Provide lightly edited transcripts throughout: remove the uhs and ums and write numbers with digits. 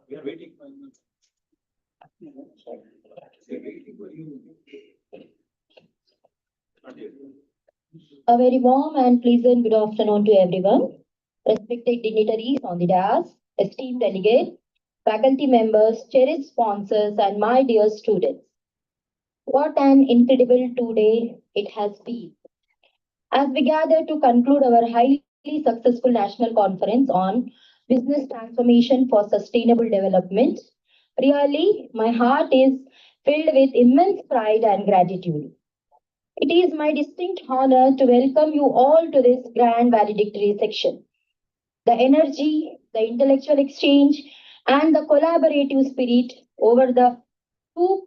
We are waiting. A very warm and pleasant good afternoon to everyone. Respected dignitaries on the dais, esteemed delegates, faculty members, cherished sponsors, and my dear students. What an incredible 2 day it has been. As we gather to conclude our highly successful national conference on business transformation for sustainable development, really, my heart is filled with immense pride and gratitude. It is my distinct honor to welcome you all to this grand valedictory section. The energy, the intellectual exchange, and the collaborative spirit over the two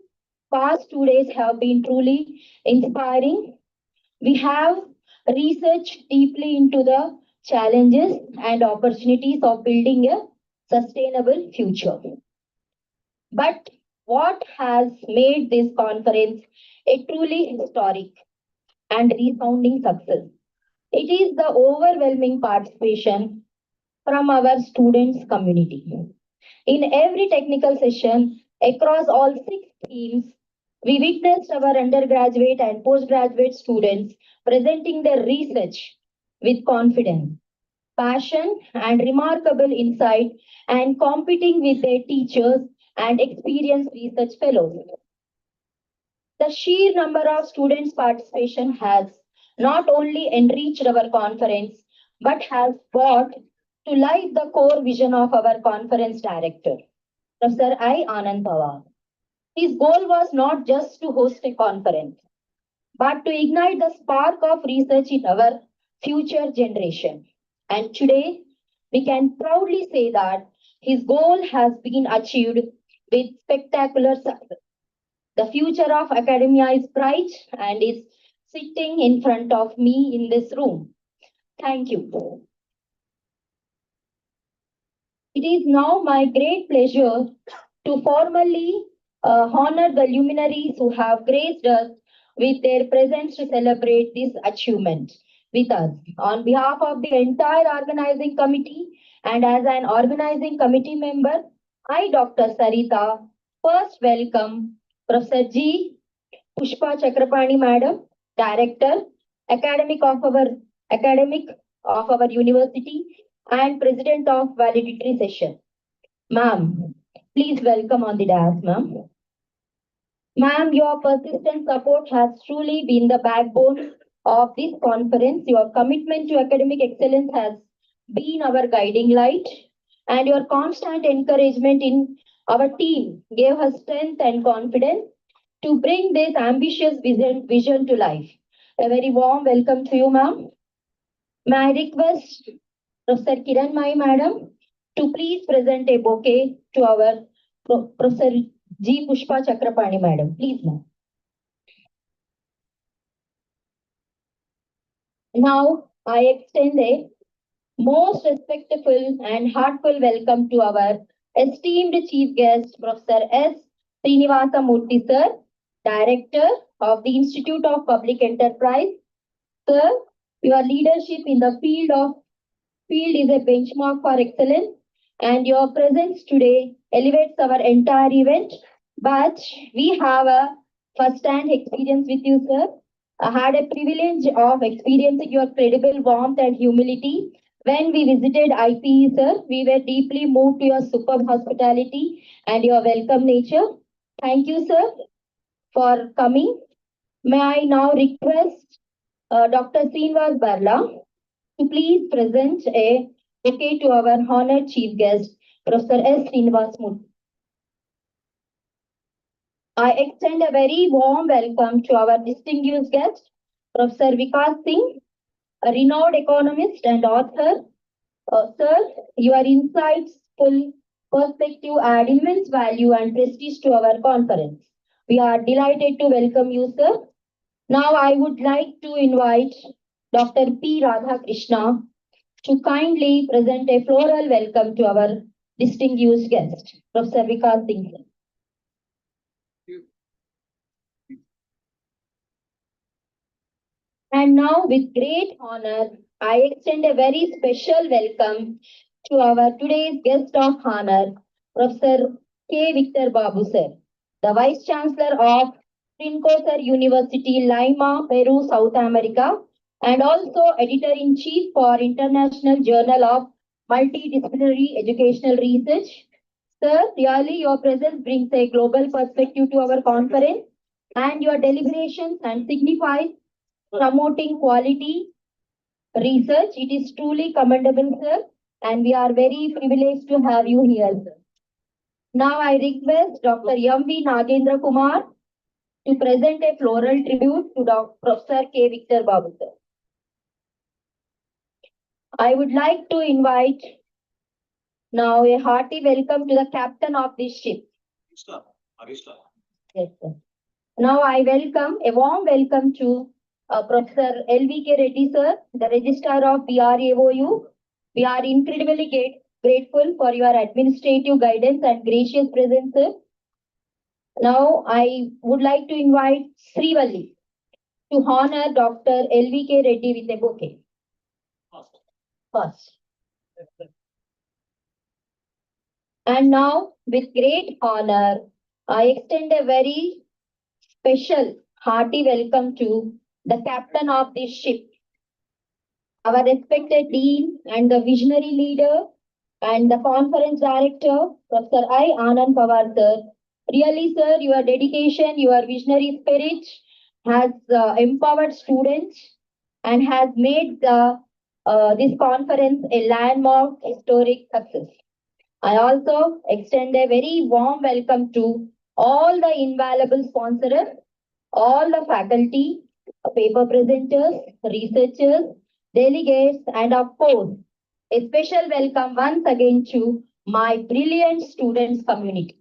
past 2 days have been truly inspiring. We have researched deeply into the challenges and opportunities of building a sustainable future. But what has made this conference a truly historic and resounding success? It is the overwhelming participation from our students community. In every technical session across all 6 themes, we witnessed our undergraduate and postgraduate students presenting their research with confidence, passion, and remarkable insight, and competing with their teachers and experienced research fellows. The sheer number of students' participation has not only enriched our conference, but has brought to life the core vision of our conference director, Professor I. Anand Pawar. His goal was not just to host a conference, but to ignite the spark of research in our future generation. And today, we can proudly say that his goal has been achieved with spectacular success. The future of academia is bright and is sitting in front of me in this room. Thank you. It is now my great pleasure to formally honor the luminaries who have graced us with their presence to celebrate this achievement with us. On behalf of the entire organizing committee and as an organizing committee member, I, Dr. Sarita, first welcome Professor G. Pushpa Chakrapani Madam, Director, Academic of our university and President of Valedictory Session. Ma'am, please welcome on the dais, ma'am. Ma'am, your persistent support has truly been the backbone of this conference. Your commitment to academic excellence has been our guiding light, and your constant encouragement in our team gave us strength and confidence to bring this ambitious vision to life. A very warm welcome to you, ma'am. May I request Professor Kiran Mai, madam, to please present a bouquet to our Professor G. Pushpa Chakrapani, madam. Please, ma'am. Now, I extend a most respectful and heartfelt welcome to our esteemed chief guest, Professor S. Srinivasa Murthy, sir, Director of the Institute of Public Enterprise. Sir, your leadership in the field is a benchmark for excellence, and your presence today elevates our entire event. But we have a first-hand experience with you, sir. I had a privilege of experiencing your credible warmth and humility. When we visited IPE, sir, we were deeply moved to your superb hospitality and your welcome nature. Thank you, sir, for coming. May I now request Dr. Srinivas Barla to please present a bouquet to our honored chief guest, Professor S. Srinivas Murthy. I extend a very warm welcome to our distinguished guest, Professor Vikas Singh, a renowned economist and author. Sir, your insightful perspective add immense value and prestige to our conference. We are delighted to welcome you, sir. Now I would like to invite Dr. P. Radhakrishna to kindly present a floral welcome to our distinguished guest, Professor Vikas Singh. And now, with great honor, I extend a very special welcome to our today's guest of honor, Professor K. Victor Babu sir, the Vice Chancellor of Trincoter University, Lima, Peru, South America, and also Editor-in-Chief for International Journal of Multidisciplinary Educational Research. Sir, really your presence brings a global perspective to our conference, and your deliberations and signifies promoting quality research. It is truly commendable, sir, and we are very privileged to have you here, sir. Now I request Dr. M.V. Nagendra Kumar to present a floral tribute to Dr. Professor K. Victor Babu, sir. I would like to invite now a hearty welcome to the captain of this ship. Yes, sir. Now I welcome, a warm welcome to Professor L.V.K. Reddy, sir, the Registrar of BRAOU. We are incredibly grateful for your administrative guidance and gracious presence, sir. Now I would like to invite Srivalli to honor Dr. L.V.K. Reddy with a bouquet. First. And now, with great honor, I extend a very special, hearty welcome to the captain of this ship, our respected dean and the visionary leader and the conference director, Professor I. Anand Pawar, sir. Really, sir, your dedication, your visionary spirit has empowered students and has made this conference a landmark historic success. I also extend a very warm welcome to all the invaluable sponsors, all the faculty, paper presenters, researchers, delegates, and of course, a special welcome once again to my brilliant students community.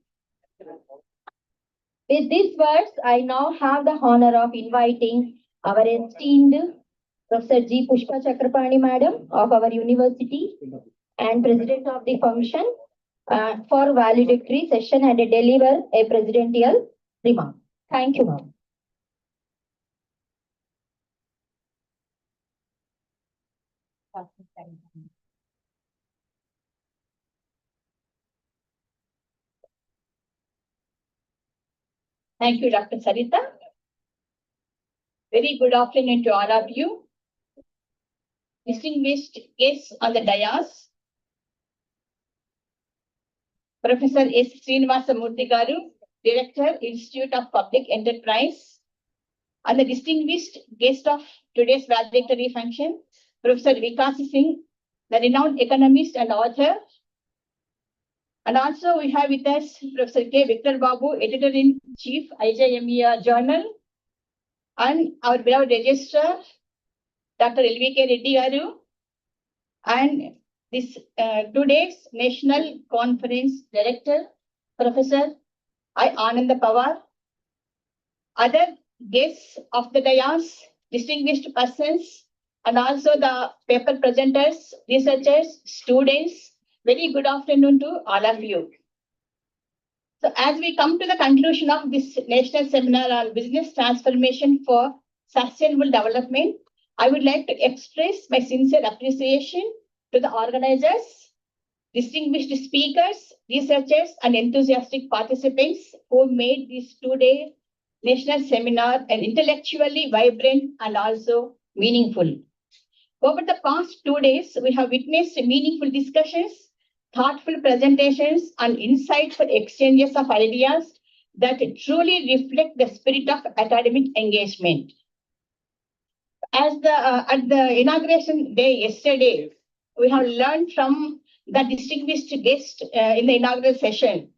With these words, I now have the honor of inviting our esteemed Professor G. Pushpa Chakrapani Madam of our university and President of the function for valedictory session and deliver a presidential remark. Thank you, ma'am. Thank you, Dr. Sarita. Very good afternoon to all of you. Distinguished guests on the dais, Professor S. Srinivasa Murthy Garu, Director, Institute of Public Enterprise, and the distinguished guest of today's valedictory function, Professor Vikas Singh, the renowned economist and author. And also we have with us Professor K. Victor Babu, Editor-in-Chief, IJMER Journal, and our beloved registrar, Dr. L.V.K. Reddy Garu, and this today's National Conference Director, Professor I. Ananda Pawar, other guests of the dais, distinguished persons, and also the paper presenters, researchers, students. Very good afternoon to all of you. So as we come to the conclusion of this national seminar on business transformation for sustainable development, I would like to express my sincere appreciation to the organizers, distinguished speakers, researchers, and enthusiastic participants who made this two-day national seminar an intellectually vibrant and also meaningful. Over the past 2 days, we have witnessed meaningful discussions, thoughtful presentations, and insightful exchanges of ideas that truly reflect the spirit of academic engagement. As at the inauguration day yesterday, we have learned from the distinguished guest in the inaugural session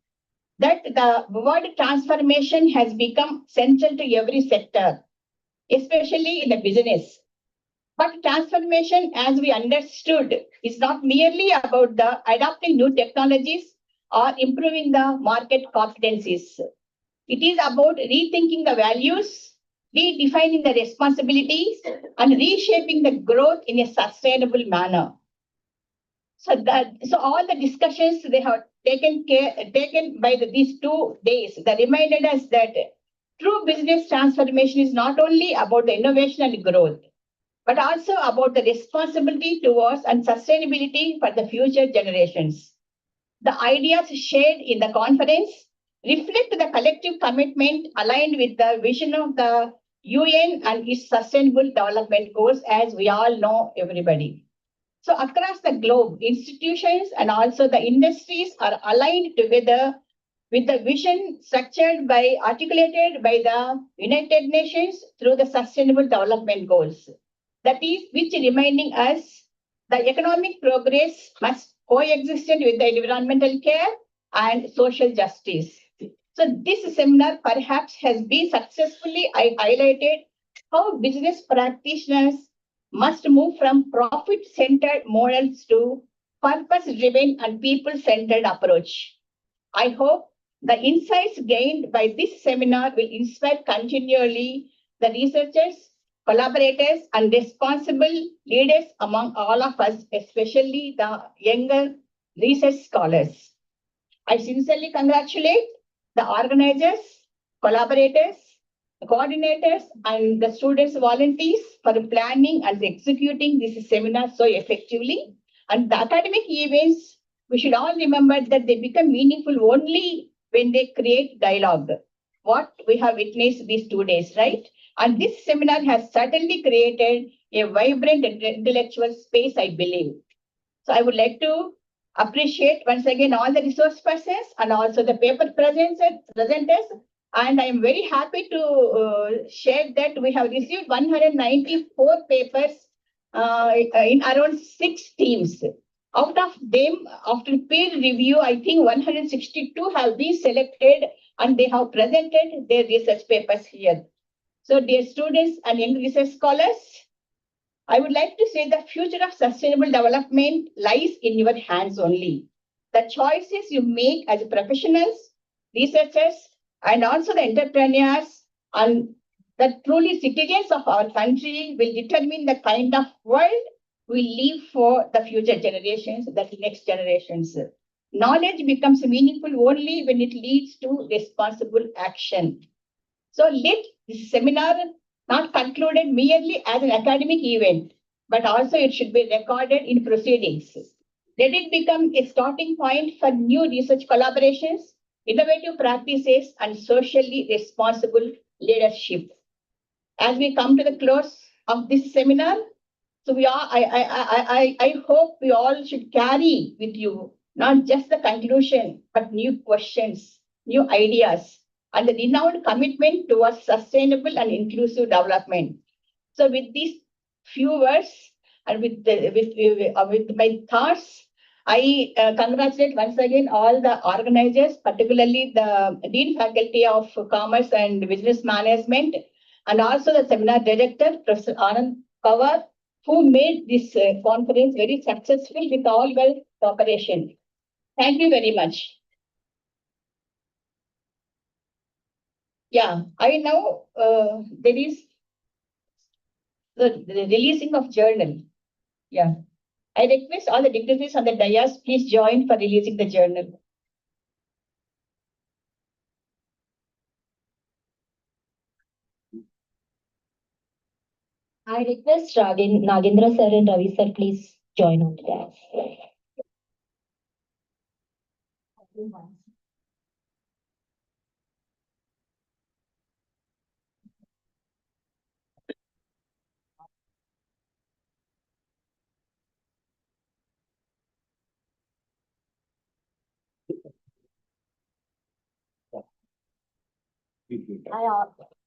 that the word transformation has become central to every sector, especially in the business. But transformation, as we understood, is not merely about the adopting new technologies or improving the market competencies. It is about rethinking the values, redefining the responsibilities, and reshaping the growth in a sustainable manner. So all the discussions they have taken by these 2 days, they reminded us that true business transformation is not only about the innovation and growth, but also about the responsibility towards and sustainability for the future generations. The ideas shared in the conference reflect the collective commitment aligned with the vision of the UN and its sustainable development goals, as we all know, everybody. So across the globe, institutions and also the industries are aligned together with the vision articulated by the United Nations through the Sustainable Development Goals. That is, which reminding us the economic progress must coexist with the environmental care and social justice. So this seminar perhaps has been successfully highlighted how business practitioners must move from profit-centered models to purpose-driven and people-centered approach. I hope the insights gained by this seminar will inspire continually the researchers, collaborators, and responsible leaders among all of us, especially the younger research scholars. I sincerely congratulate the organizers, collaborators, coordinators, and the students volunteers for planning and executing this seminar so effectively. And the academic events, we should all remember that they become meaningful only when they create dialogue. What we have witnessed these 2 days, right? And this seminar has certainly created a vibrant intellectual space, I believe. So I would like to appreciate once again all the resource persons and also the paper presenters. And I am very happy to share that we have received 194 papers in around 6 teams. Out of them, after peer review, I think 162 have been selected and they have presented their research papers here. So dear students and young research scholars, I would like to say the future of sustainable development lies in your hands only. The choices you make as professionals, researchers, and also the entrepreneurs and the truly citizens of our country will determine the kind of world we leave for the future generations, the next generations. Knowledge becomes meaningful only when it leads to responsible action. So let this seminar not concluded merely as an academic event, but also it should be recorded in proceedings. Let it become a starting point for new research collaborations, innovative practices, and socially responsible leadership. As we come to the close of this seminar, so I hope we all should carry with you not just the conclusion, but new questions, new ideas, and the renowned commitment towards sustainable and inclusive development. So with these few words and with my thoughts, I congratulate once again all the organizers, particularly the Dean Faculty of Commerce and Business Management, and also the seminar director, Professor Anand Pawar, who made this conference very successful with all your cooperation. Thank you very much. Yeah, I know there is the releasing of journal. Yeah, I request all the dignitaries on the dais, please join for releasing the journal. I request Nagendra sir and Ravi sir, please join on the dais.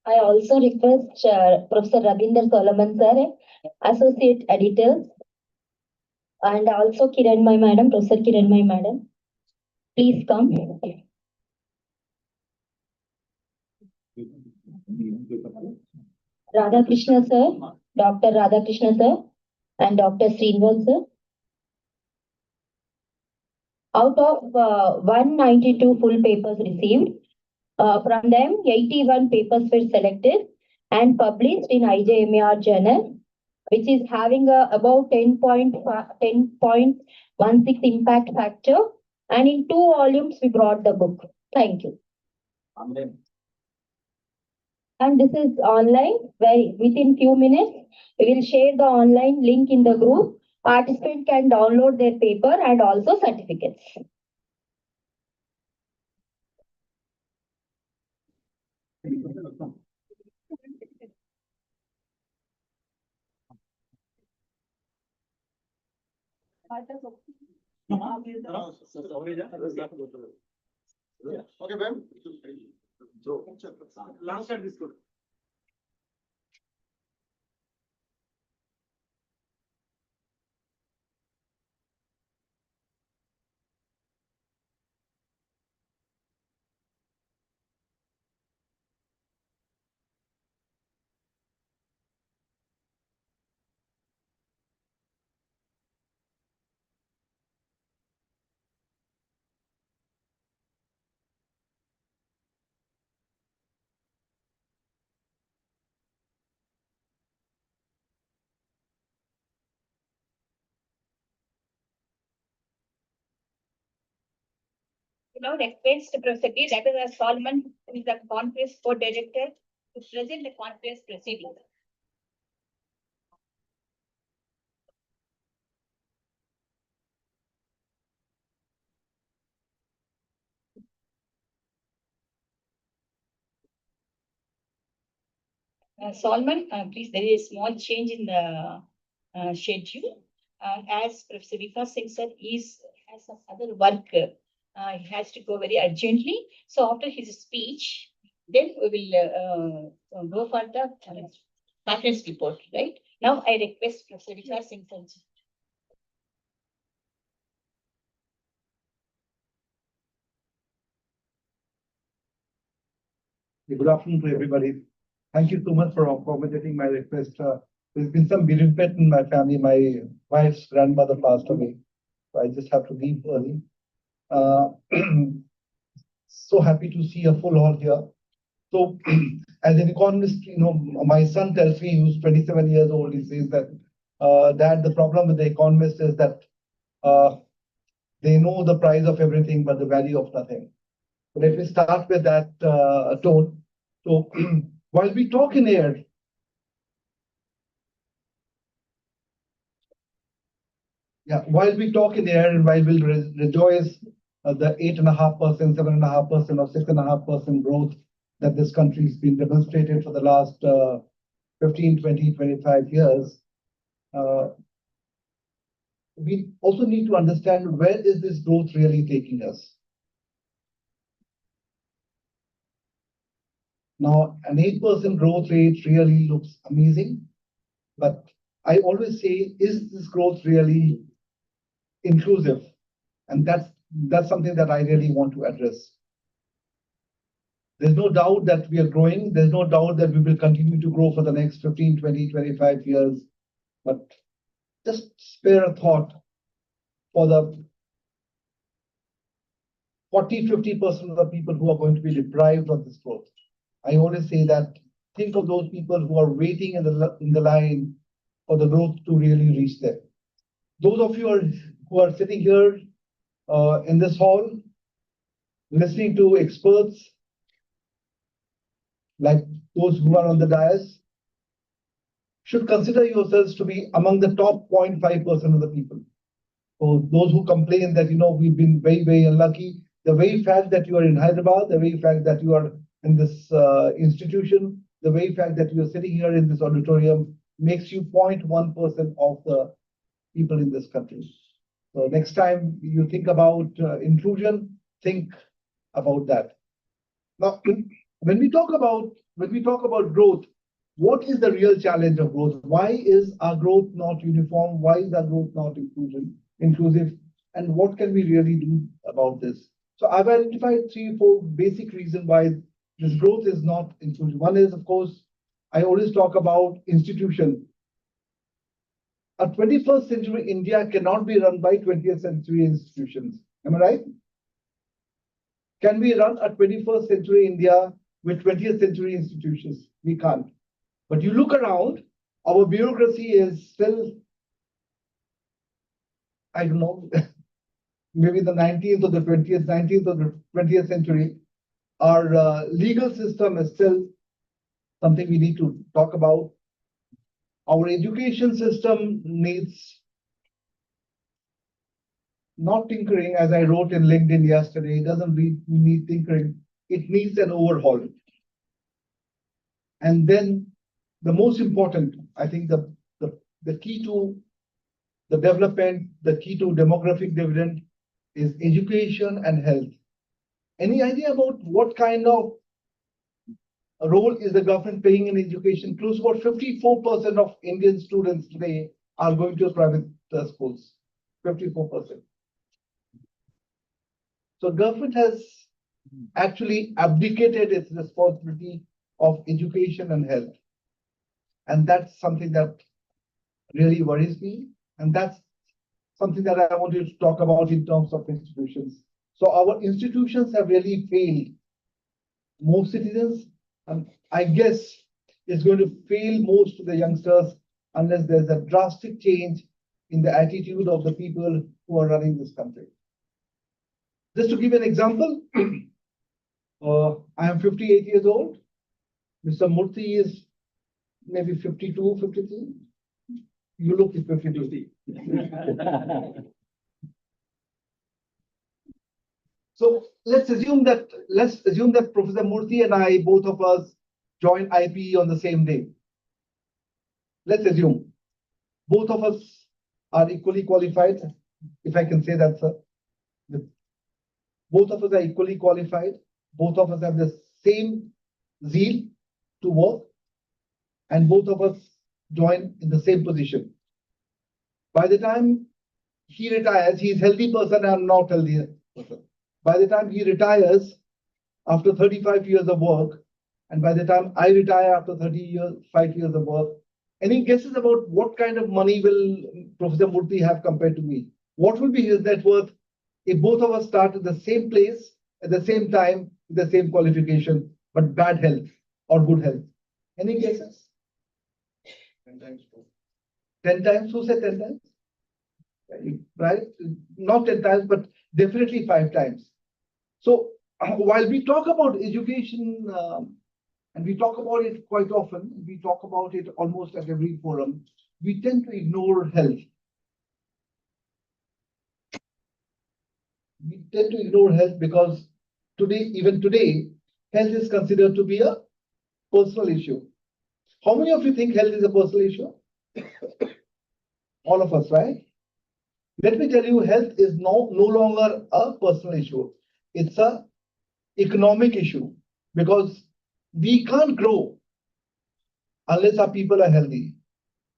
I also request Professor Rabinder Solomon sir, Associate Editor, and also Kiranmay Madam, Professor Kiranmay Madam. Please come. Radhakrishna sir, Dr. Radhakrishna sir, and Dr. Srinivas sir. Out of 192 full papers received, from them 81 papers were selected and published in IJMAR journal, which is having about 10.16 impact factor, and in 2 volumes we brought the book. Thank you. And this is online, where within few minutes we will share the online link in the group. Participants can download their paper and also certificates. Okay, ma'am. Last time this good. Now request Professor B. Dr. Solomon, who is the conference co-director, to present the conference proceedings. Solomon, please, there is a small change in the schedule. As Professor Vikas Singh said, has some other work. He has to go very urgently. So after his speech, then we will go for the conference report, right? Now I request Professor Vikas Singh sir. Good afternoon to everybody. Thank you so much for accommodating my request. There's been some bereavement in my family. My wife's grandmother passed away, so I just have to leave early. So happy to see a full hall here. So, as an economist, my son tells me, who's 27 years old, he says that, Dad, the problem with the economists is that they know the price of everything, but the value of nothing. So let me start with that tone. So, while we talk in air, while we talk in air and while we'll rejoice the 8.5%, 7.5%, or 6.5% growth that this country has been demonstrated for the last 15, 20, 25 years, we also need to understand where is this growth really taking us. Now, an 8% growth rate really looks amazing, but I always say, is this growth really inclusive? And that's something that I really want to address. There's no doubt that we are growing. There's no doubt that we will continue to grow for the next 15, 20, 25 years. But just spare a thought for the 40, 50% of the people who are going to be deprived of this growth. I always say that think of those people who are waiting in the line for the growth to really reach them. Those of you who are sitting here in this hall, listening to experts like those who are on the dais, should consider yourselves to be among the top 0.5% of the people. So those who complain that, we've been very, very unlucky, the very fact that you are in Hyderabad, the very fact that you are in this institution, the very fact that you are sitting here in this auditorium makes you 0.1% of the people in this country. So next time you think about inclusion, think about that. Now, when we talk about growth, what is the real challenge of growth? Why is our growth not uniform? Why is our growth not inclusive? And what can we really do about this? So I've identified 3 or 4 basic reasons why this growth is not inclusive. One is, of course, I always talk about institution. A 21st century India cannot be run by 20th century institutions. Am I right? Can we run a 21st century India with 20th century institutions? We can't. But you look around, our bureaucracy is still, I don't know, maybe the 19th or the 20th century. Our legal system is still something we need to talk about. Our education system needs not tinkering, as I wrote in LinkedIn yesterday. It doesn't need tinkering. It needs an overhaul. And then the most important, I think the key to the development, the key to demographic dividend is education and health. Any idea about what kind of role is the government playing in education? Close to about 54% of Indian students today are going to private schools. 54%. So government has actually abdicated its responsibility of education and health. And that's something that really worries me. And that's something that I wanted to talk about in terms of institutions. So our institutions have really failed most citizens, and I guess it's going to fail most of the youngsters unless there's a drastic change in the attitude of the people who are running this country. Just to give an example, I am 58 years old. Mr. Murthy is maybe 52, 53. You look 52. So let's assume that Professor Murthy and I, both of us, joined IPE on the same day. Let's assume both of us are equally qualified, if I can say that, sir. Both of us are equally qualified. Both of us have the same zeal to work, and both of us join in the same position. By the time he retires, he is a healthy person, I'm not healthy person. By the time he retires, after 35 years of work, and by the time I retire after 5 years of work, any guesses about what kind of money will Professor Murthy have compared to me? What will be his net worth if both of us start at the same place, at the same time, with the same qualification, but bad health or good health? Any guesses? 10 times. 10 times? Who said 10 times? Right? Not 10 times, but definitely 5 times. So while we talk about education, and we talk about it quite often, we talk about it almost at every forum, we tend to ignore health. We tend to ignore health because even today, health is considered to be a personal issue. How many of you think health is a personal issue? All of us, right? Let me tell you, health is no longer a personal issue. It's an economic issue because we can't grow unless our people are healthy.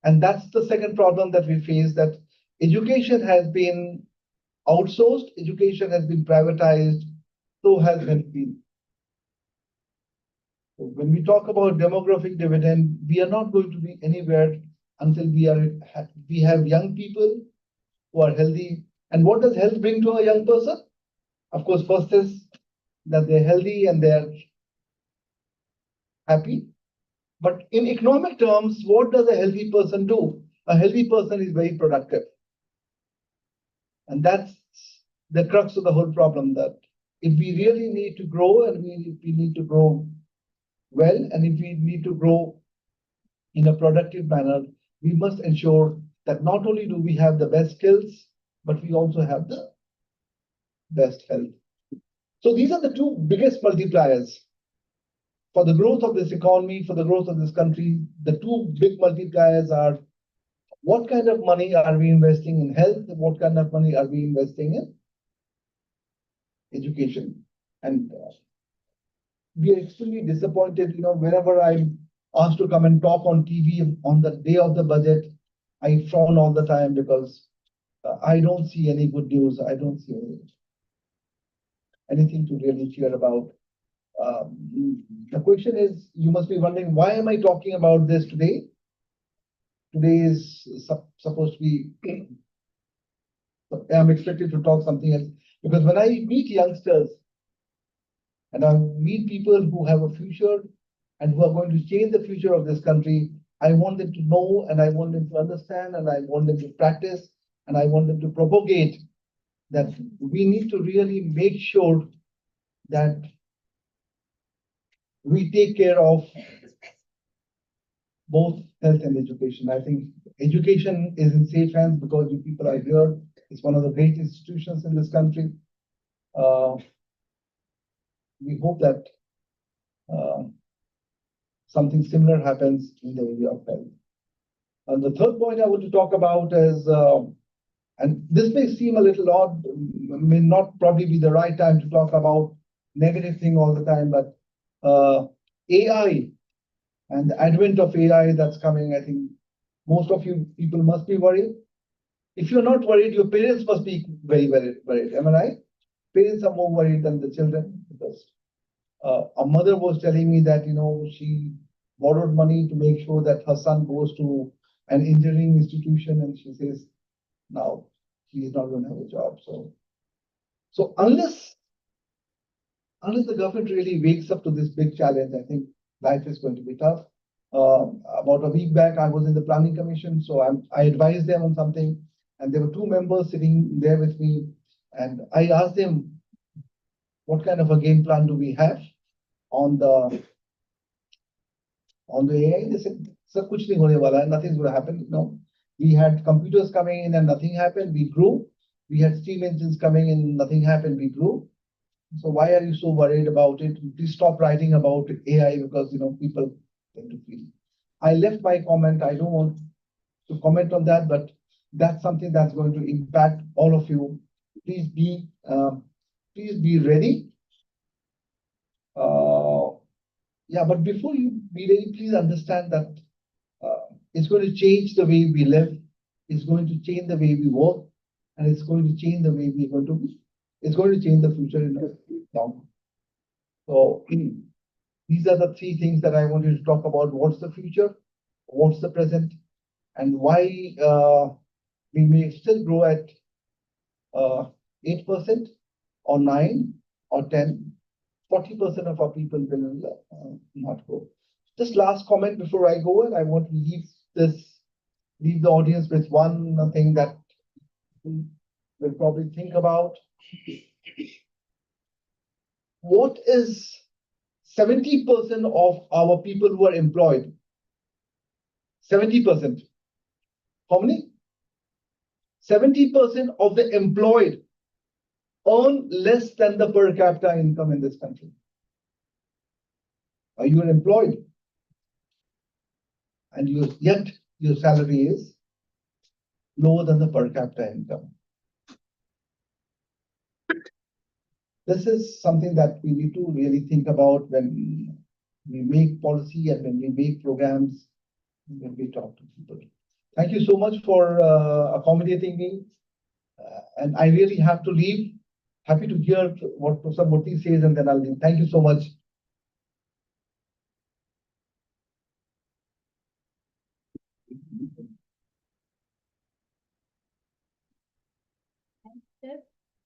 And that's the second problem that we face, that education has been outsourced, education has been privatized, so has health been. So when we talk about demographic dividend, we are not going to be anywhere until we have young people who are healthy. And what does health bring to a young person? Of course, first is that they're healthy and they're happy. But in economic terms, what does a healthy person do? A healthy person is very productive. And that's the crux of the whole problem, that if we really need to grow, and we need to grow well, and if we need to grow in a productive manner, we must ensure that not only do we have the best skills, but we also have the best health. So these are the two biggest multipliers for the growth of this economy, for the growth of this country. The two big multipliers are: what kind of money are we investing in health? What kind of money are we investing in education? And we are extremely disappointed, whenever I'm asked to come and talk on TV on the day of the budget, I frown all the time because I don't see any good news. I don't see anything to really cheer about. The question is, you must be wondering, why am I talking about this today? Today is supposed to be, I'm expected to talk something else. Because when I meet youngsters and I meet people who have a future and who are going to change the future of this country, I want them to know, and I want them to understand, and I want them to practice, and I want them to propagate that we need to really make sure that we take care of both health and education. I think education is in safe hands because you people are here. It's one of the great institutions in this country. We hope that something similar happens in the area of health. And the third point I want to talk about is, and this may seem a little odd, may not probably be the right time to talk about negative thing all the time, but AI and the advent of AI that's coming, I think most of you people must be worried. If you're not worried, your parents must be very, very worried. Am I right? Parents are more worried than the children, because a mother was telling me that, she borrowed money to make sure that her son goes to an engineering institution, and she says now he is not going to have a job. So unless the government really wakes up to this big challenge, I think life is going to be tough. About a week back, I was in the planning commission, so I advised them on something, and there were two members sitting there with me, and I asked them, what kind of a game plan do we have on the AI? They said, sir, kuch nahi hone wala hai, nothing's going to happen. No, we had computers coming in and nothing happened. We grew. We had steam engines coming in, nothing happened. We grew. So why are you so worried about it? Please stop writing about AI, because people tend to feel. I left my comment. I don't want to comment on that, but that's something that's going to impact all of you. Please be ready. Yeah, but before you be ready, please understand that it's going to change the way we live. It's going to change the way we work, and it's going to change the way we're going to be. It's going to change the future in the long. So these are the three things that I wanted to talk about. What's the future? What's the present? And why we may still grow at 8% or 9 or 10. 40% of our people will not go. Just last comment before I go, and I want to leave the audience with one thing that we'll probably think about. What is 70% of our people who are employed? 70%. How many? 70% of the employed earn less than the per capita income in this country. Are you employed? And yet your salary is lower than the per capita income. This is something that we need to really think about when we make policy and when we make programs, when we talk to people. Thank you so much for accommodating me. And I really have to leave. Happy to hear what Professor Murthy says, and then I'll leave. Thank you so much.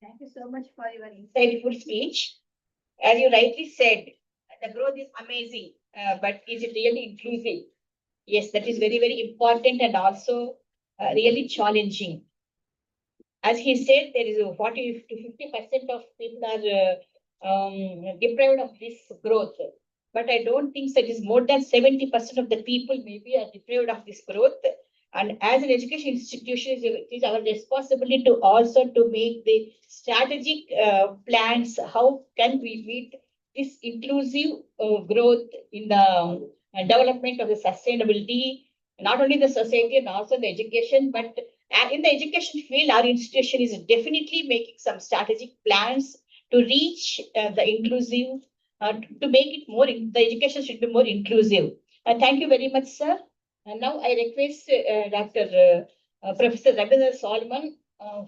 Thank you so much for your insightful speech. As you rightly said, the growth is amazing, but is it really inclusive? Yes, that is very, very important, and also really challenging. As he said, there is a 40 to 50% of people are deprived of this growth. But I don't think that is more than 70% of the people maybe are deprived of this growth. And as an education institution, it is our responsibility to also to make the strategic plans. How can we meet this inclusive growth in the development of the sustainability, not only the society and also the education, but in the education field, our institution is definitely making some strategic plans to reach the inclusive, to make it more, the education should be more inclusive. Thank you very much, sir. And now I request Dr. Professor Rabindra Solomon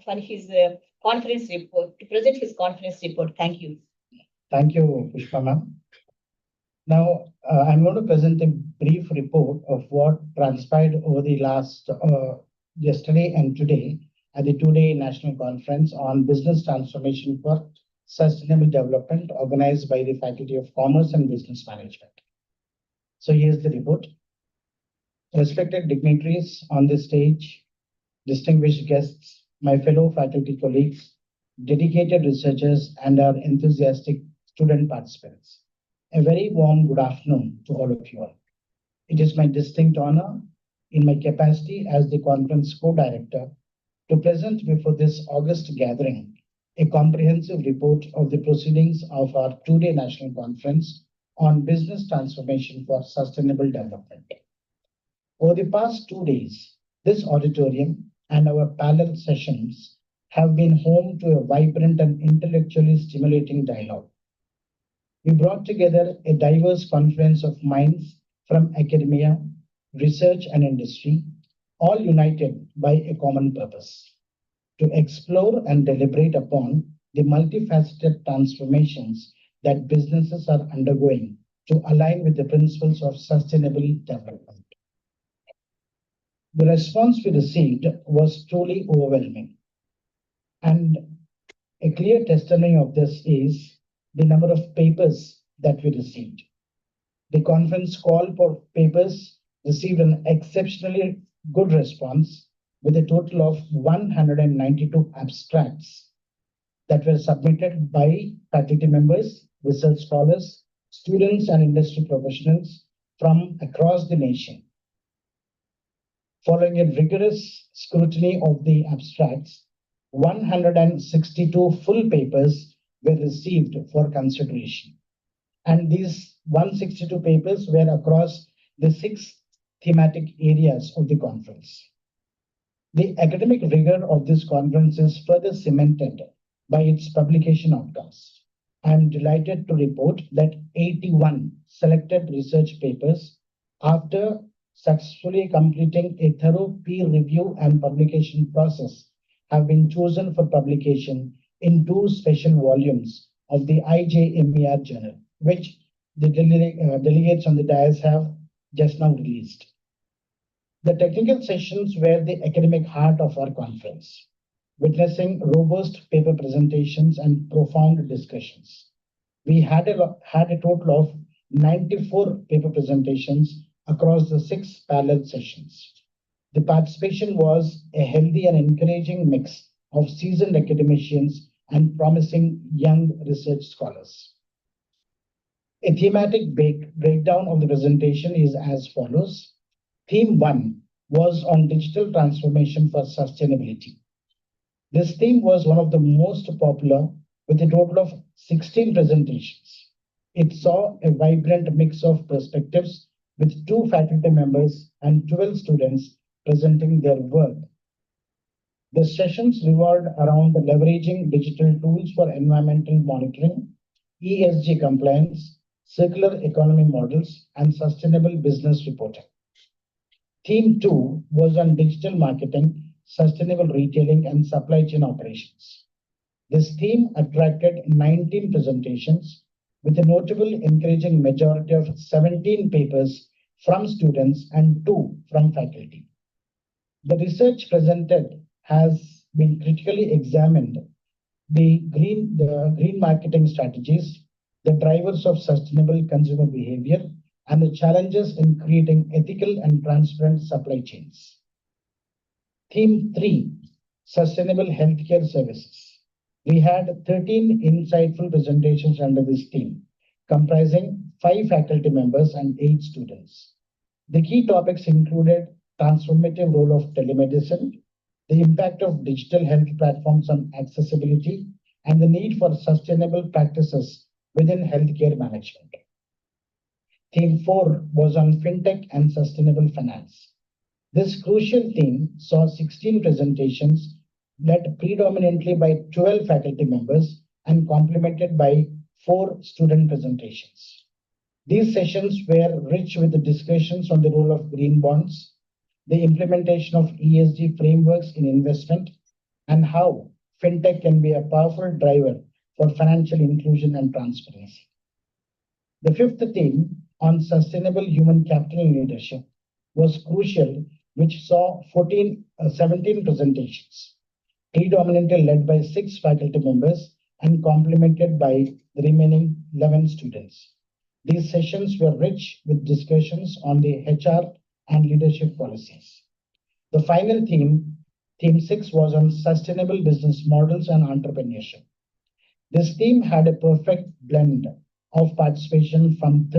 for his conference report, to present his conference report. Thank you. Thank you, Pushpa ma'am. Now, I'm going to present a brief report of what transpired over the last yesterday and today at the two-day national conference on business transformation for sustainable development organized by the Faculty of Commerce and Business Management. So here's the report. Respected dignitaries on the stage, distinguished guests, my fellow faculty colleagues, dedicated researchers, and our enthusiastic student participants. A very warm good afternoon to all of you all. It is my distinct honor in my capacity as the conference co-director to present before this August gathering a comprehensive report of the proceedings of our two-day national conference on business transformation for sustainable development. Over the past 2 days, this auditorium and our parallel sessions have been home to a vibrant and intellectually stimulating dialogue. We brought together a diverse confluence of minds from academia, research, and industry, all united by a common purpose: to explore and deliberate upon the multifaceted transformations that businesses are undergoing to align with the principles of sustainable development. The response we received was truly overwhelming. And a clear testimony of this is the number of papers that we received. The conference call for papers received an exceptionally good response with a total of 192 abstracts that were submitted by faculty members, research scholars, students, and industry professionals from across the nation. Following a rigorous scrutiny of the abstracts, 162 full papers were received for consideration. And these 162 papers were across the 6 thematic areas of the conference. The academic rigor of this conference is further cemented by its publication outcomes. I am delighted to report that 81 selected research papers, after successfully completing a thorough peer review and publication process, have been chosen for publication in 2 special volumes of the IJMER journal, which the delegates on the dais have just now released. The technical sessions were the academic heart of our conference, witnessing robust paper presentations and profound discussions. We had a total of 94 paper presentations across the 6 parallel sessions. The participation was a healthy and encouraging mix of seasoned academicians and promising young research scholars. A thematic breakdown of the presentation is as follows. Theme 1 was on digital transformation for sustainability. This theme was one of the most popular with a total of 16 presentations. It saw a vibrant mix of perspectives with 2 faculty members and 12 students presenting their work. The sessions revolved around leveraging digital tools for environmental monitoring, ESG compliance, circular economy models, and sustainable business reporting. Theme 2 was on digital marketing, sustainable retailing, and supply chain operations. This theme attracted 19 presentations with a notable encouraging majority of 17 papers from students and 2 from faculty. The research presented has been critically examined the green marketing strategies, the drivers of sustainable consumer behavior, and the challenges in creating ethical and transparent supply chains. Theme 3, Sustainable Healthcare Services. We had 13 insightful presentations under this theme, comprising 5 faculty members and 8 students. The key topics included transformative role of telemedicine, the impact of digital health platforms on accessibility, and the need for sustainable practices within healthcare management. Theme 4 was on fintech and sustainable finance. This crucial theme saw 16 presentations led predominantly by 12 faculty members and complemented by 4 student presentations. These sessions were rich with the discussions on the role of green bonds, the implementation of ESG frameworks in investment, and how fintech can be a powerful driver for financial inclusion and transparency. The 5th theme on sustainable human capital and leadership was crucial, which saw 17 presentations, predominantly led by 6 faculty members and complemented by the remaining 11 students. These sessions were rich with discussions on the HR and leadership policies. The final theme, Theme 6, was on sustainable business models and entrepreneurship. This theme had a perfect blend of participation from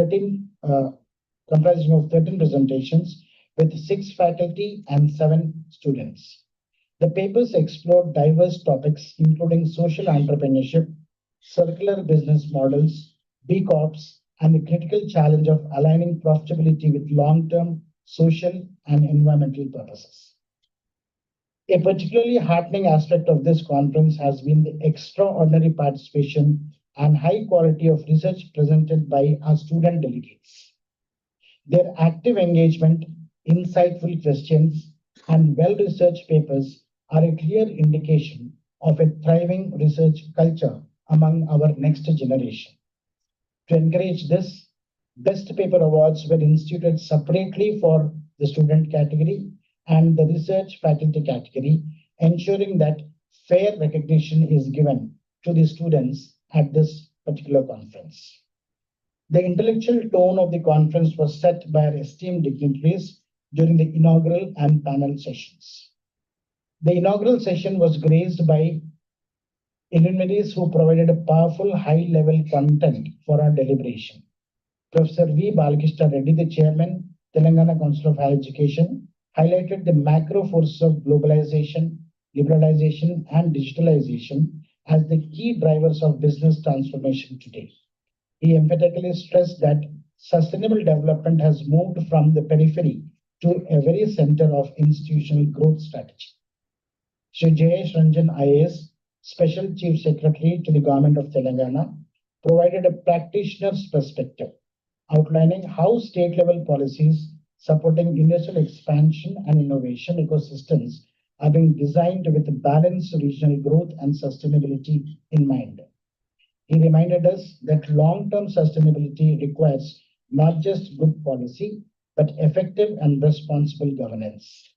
comprising of 13 presentations with 6 faculty and 7 students. The papers explored diverse topics, including social entrepreneurship, circular business models, B Corps, and the critical challenge of aligning profitability with long-term social and environmental purposes. A particularly heartening aspect of this conference has been the extraordinary participation and high quality of research presented by our student delegates. Their active engagement, insightful questions, and well-researched papers are a clear indication of a thriving research culture among our next generation. To encourage this, Best Paper Awards were instituted separately for the student category and the research faculty category, ensuring that fair recognition is given to the students at this particular conference. The intellectual tone of the conference was set by our esteemed dignitaries during the inaugural and panel sessions. The inaugural session was graced by illuminaries who provided a powerful high-level content for our deliberation. Professor V. Balakrishna Reddy, the chairman, Telangana Council of Higher Education, highlighted the macro forces of globalization, liberalization, and digitalization as the key drivers of business transformation today. He emphatically stressed that sustainable development has moved from the periphery to a very center of institutional growth strategy. Shri Jayesh Ranjan IAS, Special Chief Secretary to the Government of Telangana, provided a practitioner's perspective, outlining how state-level policies supporting industrial expansion and innovation ecosystems are being designed with balanced regional growth and sustainability in mind. He reminded us that long-term sustainability requires not just good policy, but effective and responsible governance.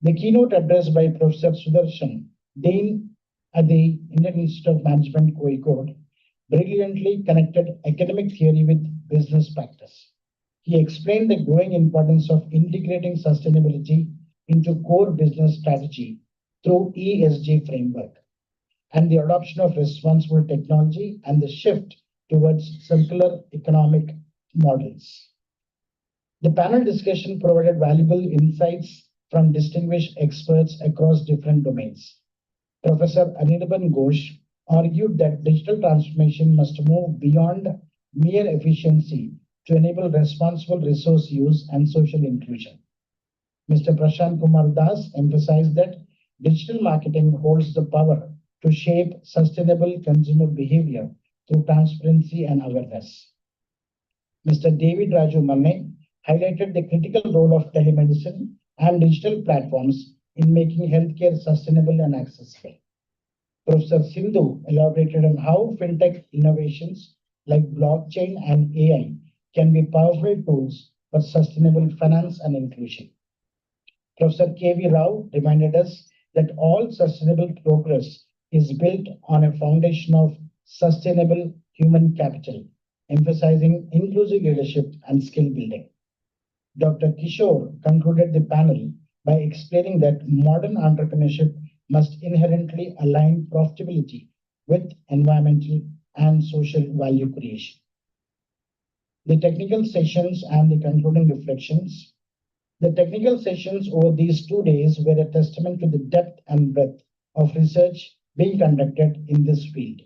The keynote address by Professor Sudarshan, Dean at the Indian Institute of Management, Kozhikode, brilliantly connected academic theory with business practice. He explained the growing importance of integrating sustainability into core business strategy through ESG framework and the adoption of responsible technology and the shift towards circular economic models. The panel discussion provided valuable insights from distinguished experts across different domains. Professor Anirban Ghosh argued that digital transformation must move beyond mere efficiency to enable responsible resource use and social inclusion. Mr. Prashant Kumar Das emphasized that digital marketing holds the power to shape sustainable consumer behavior through transparency and awareness. Mr. David Raju Manne highlighted the critical role of telemedicine and digital platforms in making healthcare sustainable and accessible. Professor Sindhu elaborated on how fintech innovations like blockchain and AI can be powerful tools for sustainable finance and inclusion. Professor K.V. Rao reminded us that all sustainable progress is built on a foundation of sustainable human capital, emphasizing inclusive leadership and skill building. Dr. Kishore concluded the panel by explaining that modern entrepreneurship must inherently align profitability with environmental and social value creation. The technical sessions and the concluding reflections. The technical sessions over these 2 days were a testament to the depth and breadth of research being conducted in this field.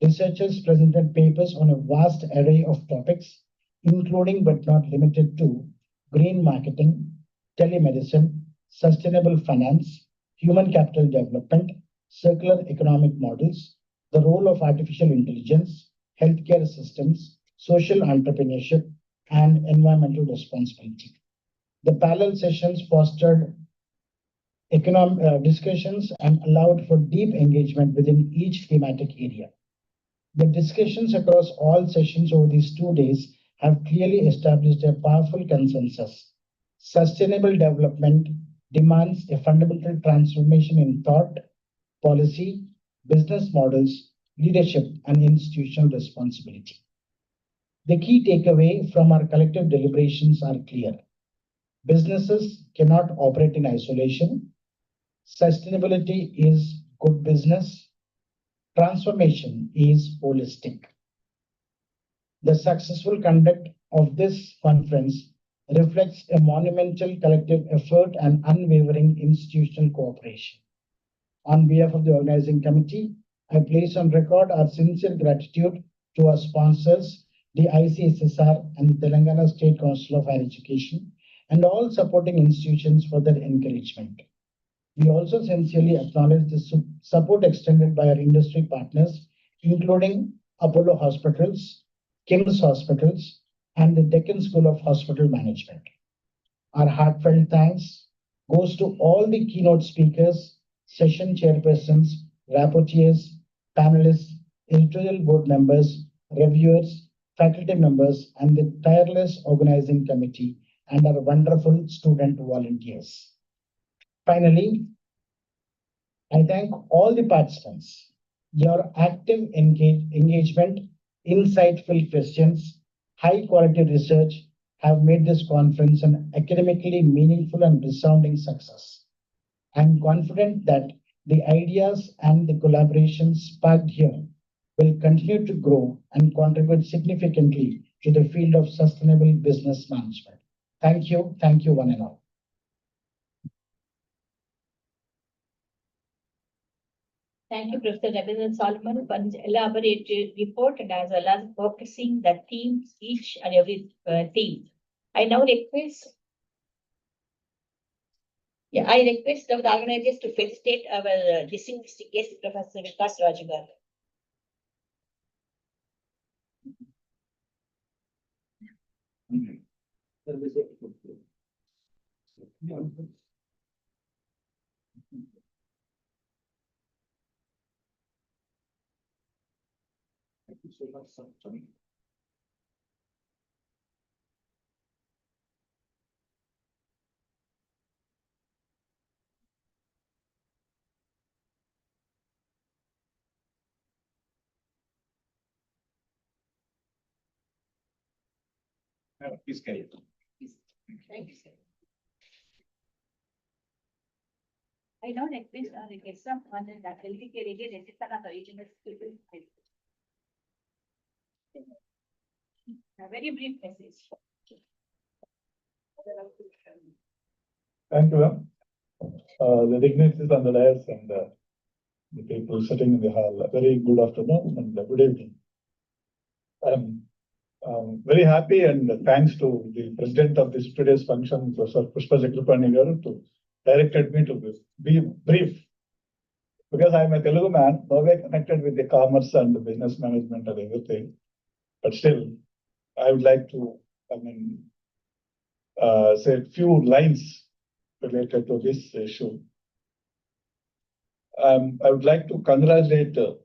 Researchers presented papers on a vast array of topics, including but not limited to green marketing, telemedicine, sustainable finance, human capital development, circular economic models, the role of artificial intelligence, healthcare systems, social entrepreneurship, and environmental responsibility. The parallel sessions fostered discussions and allowed for deep engagement within each thematic area. The discussions across all sessions over these 2 days have clearly established a powerful consensus. Sustainable development demands a fundamental transformation in thought, policy, business models, leadership, and institutional responsibility. The key takeaway from our collective deliberations are clear. Businesses cannot operate in isolation. Sustainability is good business. Transformation is holistic. The successful conduct of this conference reflects a monumental collective effort and unwavering institutional cooperation. On behalf of the organizing committee, I place on record our sincere gratitude to our sponsors, the ICSSR, and the Telangana State Council of Higher Education, and all supporting institutions for their encouragement. We also sincerely acknowledge the support extended by our industry partners, including Apollo Hospitals, KIMS Hospitals, and the Deccan School of Hospital Management. Our heartfelt thanks goes to all the keynote speakers, session chairpersons, rapporteurs, panelists, editorial board members, reviewers, faculty members, and the tireless organizing committee, and our wonderful student volunteers. Finally, I thank all the participants. Your active engagement, insightful questions, high quality research have made this conference an academically meaningful and resounding success. I'm confident that the ideas and the collaborations sparked here will continue to grow and contribute significantly to the field of sustainable business management. Thank you one and all. Thank you, Professor Rabindran Solomon, for his elaborate report and as well as focusing the themes, each and every theme. I now request, I request of the organizers to felicitate our distinguished guest, Professor Vikas Rajagar. Thank you so much, sir. Please carry it. Thank you, sir. I now request our guest of honor that will be carried in the regional people. A very brief message. Thank you, ma'am. The dignitaries on the dais and the people sitting in the hall, a very good afternoon and good evening. I'm very happy and thanks to the president of this today's function, Professor Pushpa Chakrapani garu, to directed me to be brief. Because I'm a Telugu man, no way connected with the commerce and the business management and everything. But still, I would like to, say a few lines related to this issue. I would like to congratulate the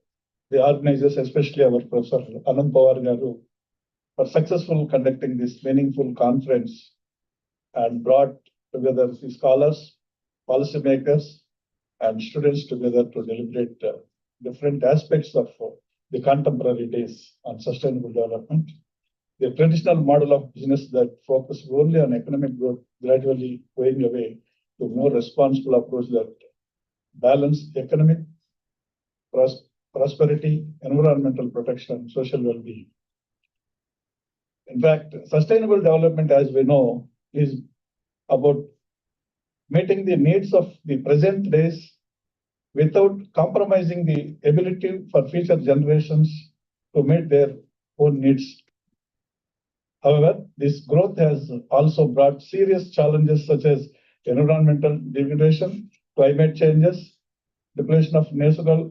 organizers, especially our Professor Anand Pawar garu, for successful conducting this meaningful conference and brought together the scholars, policymakers, and students together to deliberate different aspects of the contemporary days on sustainable development. The traditional model of business that focuses only on economic growth gradually going away to more responsible approach that balance economic prosperity, environmental protection, social well-being. In fact, sustainable development, as we know, is about meeting the needs of the present days without compromising the ability for future generations to meet their own needs. However, this growth has also brought serious challenges such as environmental degradation, climate changes, depletion of natural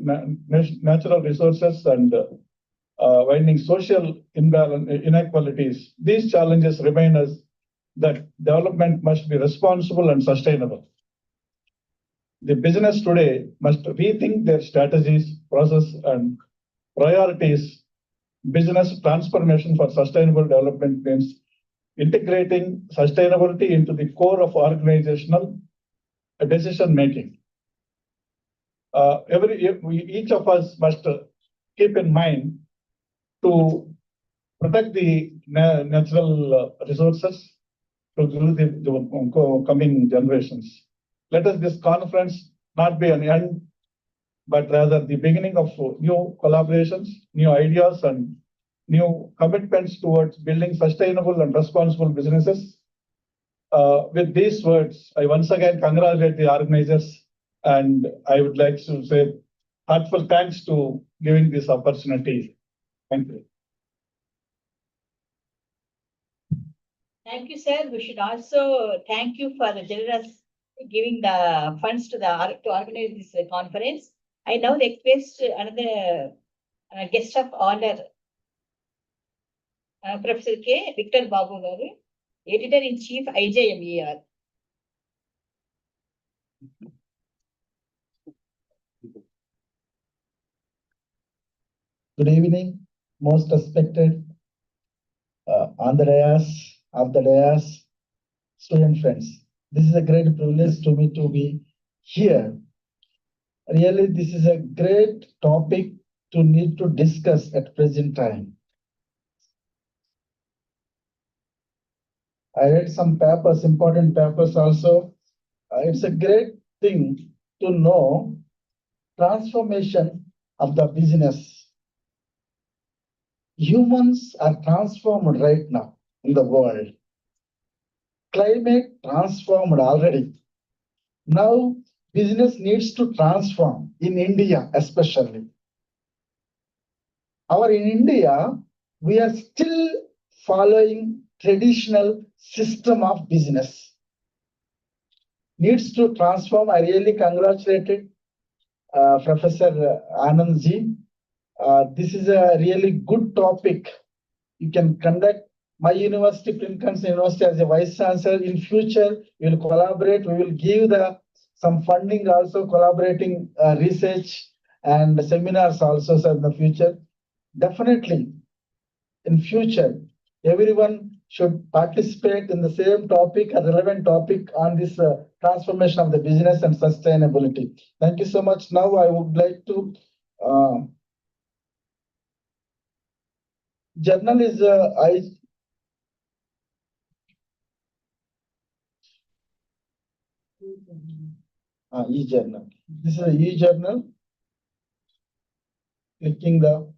resources, and widening social inequalities. These challenges remind us that development must be responsible and sustainable. The business today must rethink their strategies, process, and priorities. Business transformation for sustainable development means integrating sustainability into the core of organizational decision making. Each of us must keep in mind to protect the natural resources to the coming generations. Let us this conference not be an end, but rather the beginning of new collaborations, new ideas, and new commitments towards building sustainable and responsible businesses. With these words, I once again congratulate the organizers, and I would like to say heartfelt thanks to giving this opportunity. Thank you. Thank you, sir. We should also thank you for the generous giving the funds to to organize this conference. I now request another guest of honor, Professor K. Victor Babu Garu, Editor-in-Chief, IJMER. Good evening, most respected on the dais, of the dais, student friends. This is a great privilege to me to be here. Really, this is a great topic to need to discuss at present time. I read some papers, important papers also. It's a great thing to know transformation of the business. Humans are transformed right now in the world. Climate transformed already. Now business needs to transform in India especially. In India, we are still following traditional system of business. Needs to transform. I really congratulated Professor Anandji. This is a really good topic. You can conduct my university, Princeton University, as a vice chancellor. In future, we will collaborate. We will give some funding also, collaborating research and seminars also, sir, in the future. Definitely, in future, everyone should participate in the same topic, a relevant topic on this transformation of the business and sustainability. Thank you so much. Now I would like to journal is e-journal. This is a e-journal. Clicking the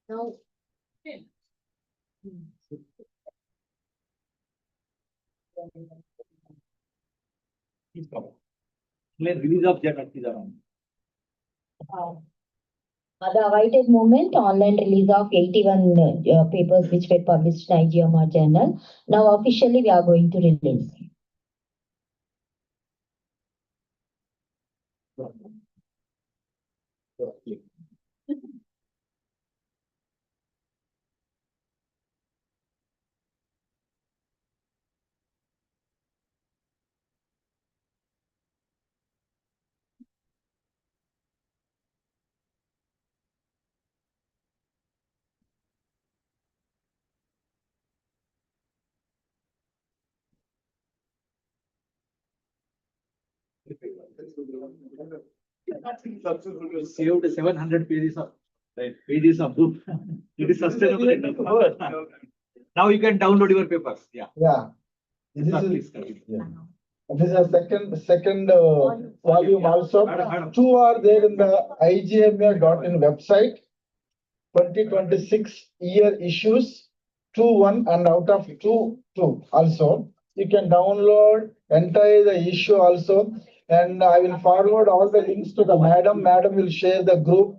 Now, Release of journal. the awaited moment, online release of 81 papers which were published in IGMR journal. Now officially we are going to release. Saved 700 pages of book. It is sustainable. Now you can download your papers. Yeah. yeah. This is a second volume also. Two are there in the igma.in website. 2026 year issues, 2-1 and out of 2 also. You can download entire the issue also, and I will forward all the links to the madam. Madam will share the group,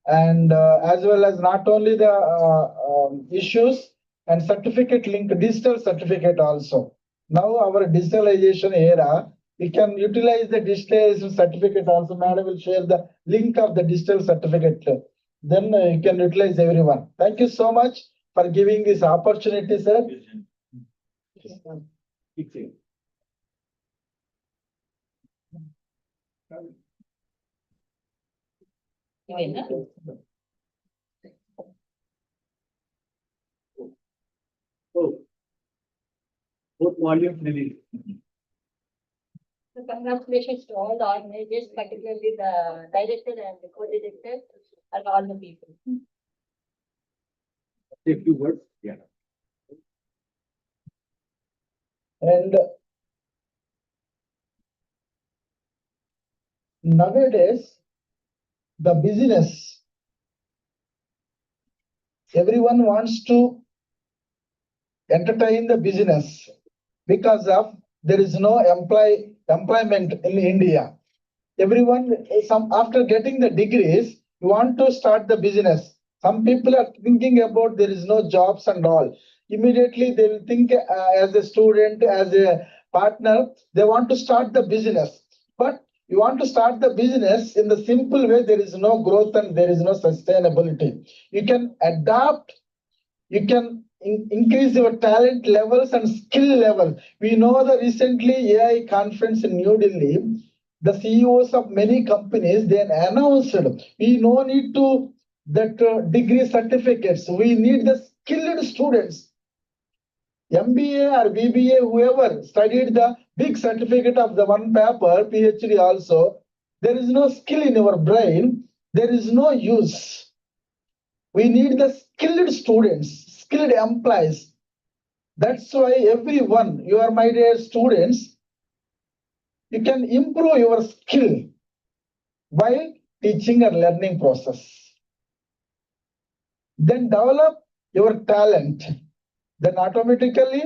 and as well as not only the issues and certificate link, digital certificate also. Now our digitalization era, we can utilize the digitalization certificate also. Madam will share the link of the digital certificate. Then you can utilize everyone. Thank you so much for giving this opportunity, sir. Both volumes released. So congratulations to all the organizers, particularly the director and the co-director and all the people. Say a few words. Yeah. And nowadays, the business, everyone wants to entertain the business because of there is no employment in India. Everyone, after getting the degrees, want to start the business. Some people are thinking about there is no jobs and all. immediately they will think as a student, as a partner, they want to start the business. But you want to start the business in the simple way, there is no growth and there is no sustainability. You can adapt, you can increase your talent levels and skill level. We know the recently AI conference in New Delhi, the CEOs of many companies, they announced we no need to that degree certificates. We need the skilled students. MBA or BBA, whoever studied the big certificate of the one paper, PhD also, there is no skill in your brain, there is no use. We need the skilled students, skilled employees. That's why everyone, you are my dear students, you can improve your skill while teaching or learning process. Then develop your talent. Then automatically,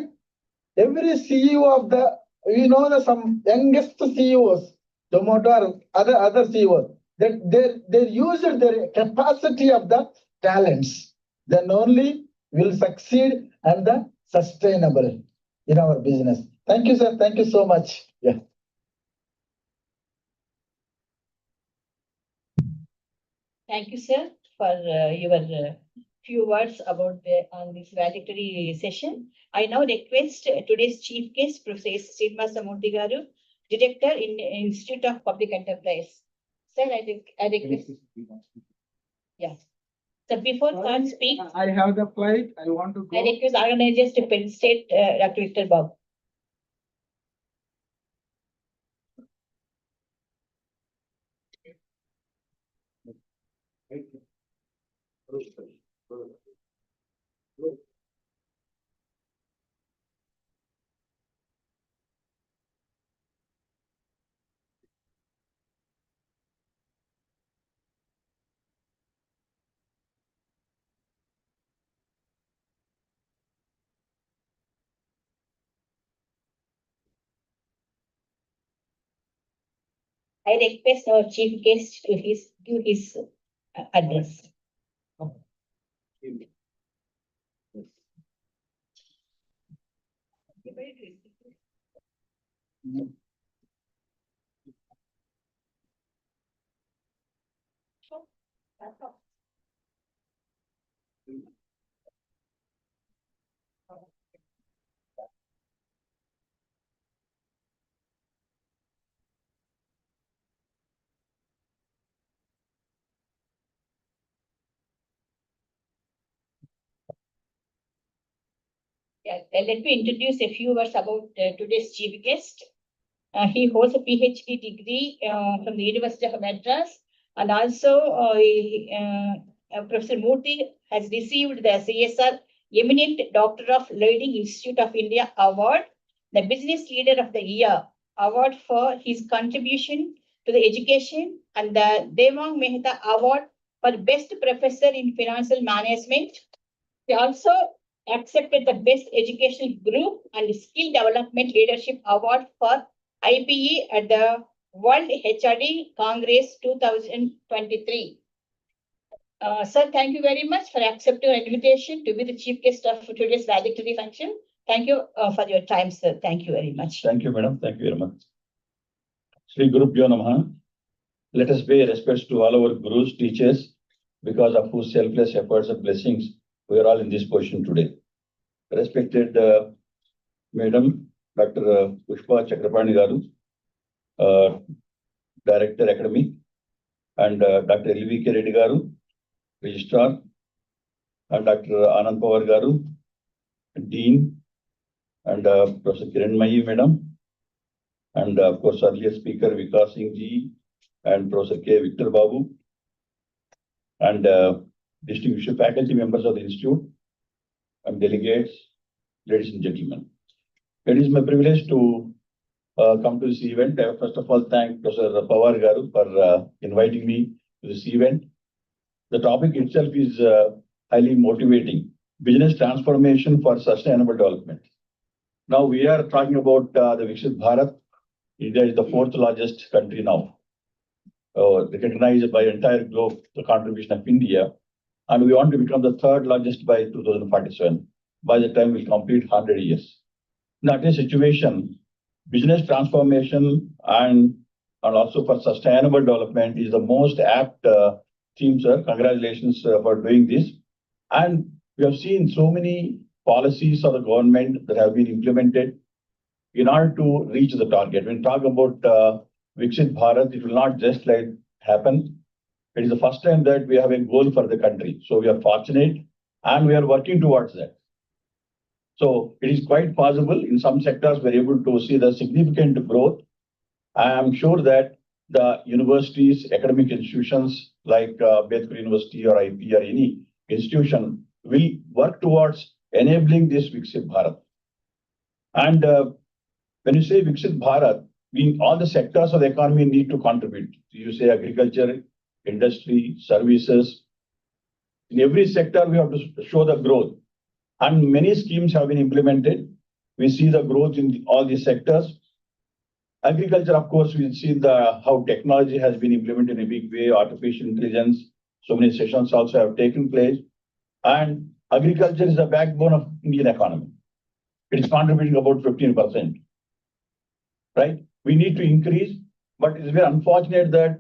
every CEO of the, some youngest CEOs, Zomato or other CEOs, that they use their capacity of the talents. Then only will succeed and the sustainable in our business. Thank you, sir. Thank you so much. Yeah. Thank you, sir, for your few words about on this valedictory session. I now request today's chief guest, Professor S. Srinivasa Murthy Garu, Director in Institute of Public Enterprise. Sir, I request. Yeah. So before Khan speaks, I have the flight. I want to go. I request organizers to felicitate Dr. Victor Babu. I request our chief guest to give his address. Yeah, let me introduce a few words about today's chief guest. He holds a PhD degree from the University of Madras, and also Professor Murthy has received the CSR Eminent Doctor of Learning Institute of India Award, the Business Leader of the Year Award for his contribution to the education, and the Devang Mehta Award for Best Professor in Financial Management. He also accepted the Best Educational Group and Skill Development Leadership Award for IPE at the World HRD Congress 2023. Sir, thank you very much for accepting our invitation to be the chief guest of today's valedictory function. Thank you for your time, sir. Thank you very much. Thank you, madam. Thank you very much. Shri Guru Pyo Namaha. Let us pay respects to all our gurus, teachers, because of whose selfless efforts and blessings we are all in this position today. Respected Madam Dr. Pushpa Chakrapani Garu, Director Academy, and Dr. L.V.K. Reddy Garu, Registrar, and Dr. Anand Pawar Garu, Dean, and Professor Kiran Mahi Madam, and of course earlier speaker Vikas Singh Ji, and Professor K. Victor Babu, and distinguished faculty members of the Institute, and delegates, ladies and gentlemen. It is my privilege to come to this event. I first of all thank Professor Pawar Garu for inviting me to this event. The topic itself is highly motivating. Business transformation for sustainable development. Now we are talking about the Viksit Bharat. India is the fourth largest country now, recognized by entire globe the contribution of India, and we want to become the third largest by 2047. by the time we'll complete 100 years. In that situation, business transformation and also for sustainable development is the most apt theme, sir. Congratulations for doing this. And we have seen so many policies of the government that have been implemented in order to reach the target. When we talk about Viksit Bharat, it will not just like happen. It is the first time that we have a goal for the country. So we are fortunate and we are working towards that. So it is quite possible in some sectors we're able to see the significant growth. I am sure that the universities, academic institutions like Bedford University or IP or any institution will work towards enabling this Viksit Bharat. And when you say Viksit Bharat, all the sectors of the economy need to contribute. You say agriculture, industry, services. In every sector, we have to show the growth. And many schemes have been implemented. We see the growth in all these sectors. Agriculture, of course, we see how technology has been implemented in a big way, artificial intelligence. So many sessions also have taken place. And agriculture is the backbone of Indian economy. It is contributing about 15%. Right? We need to increase, but it's very unfortunate that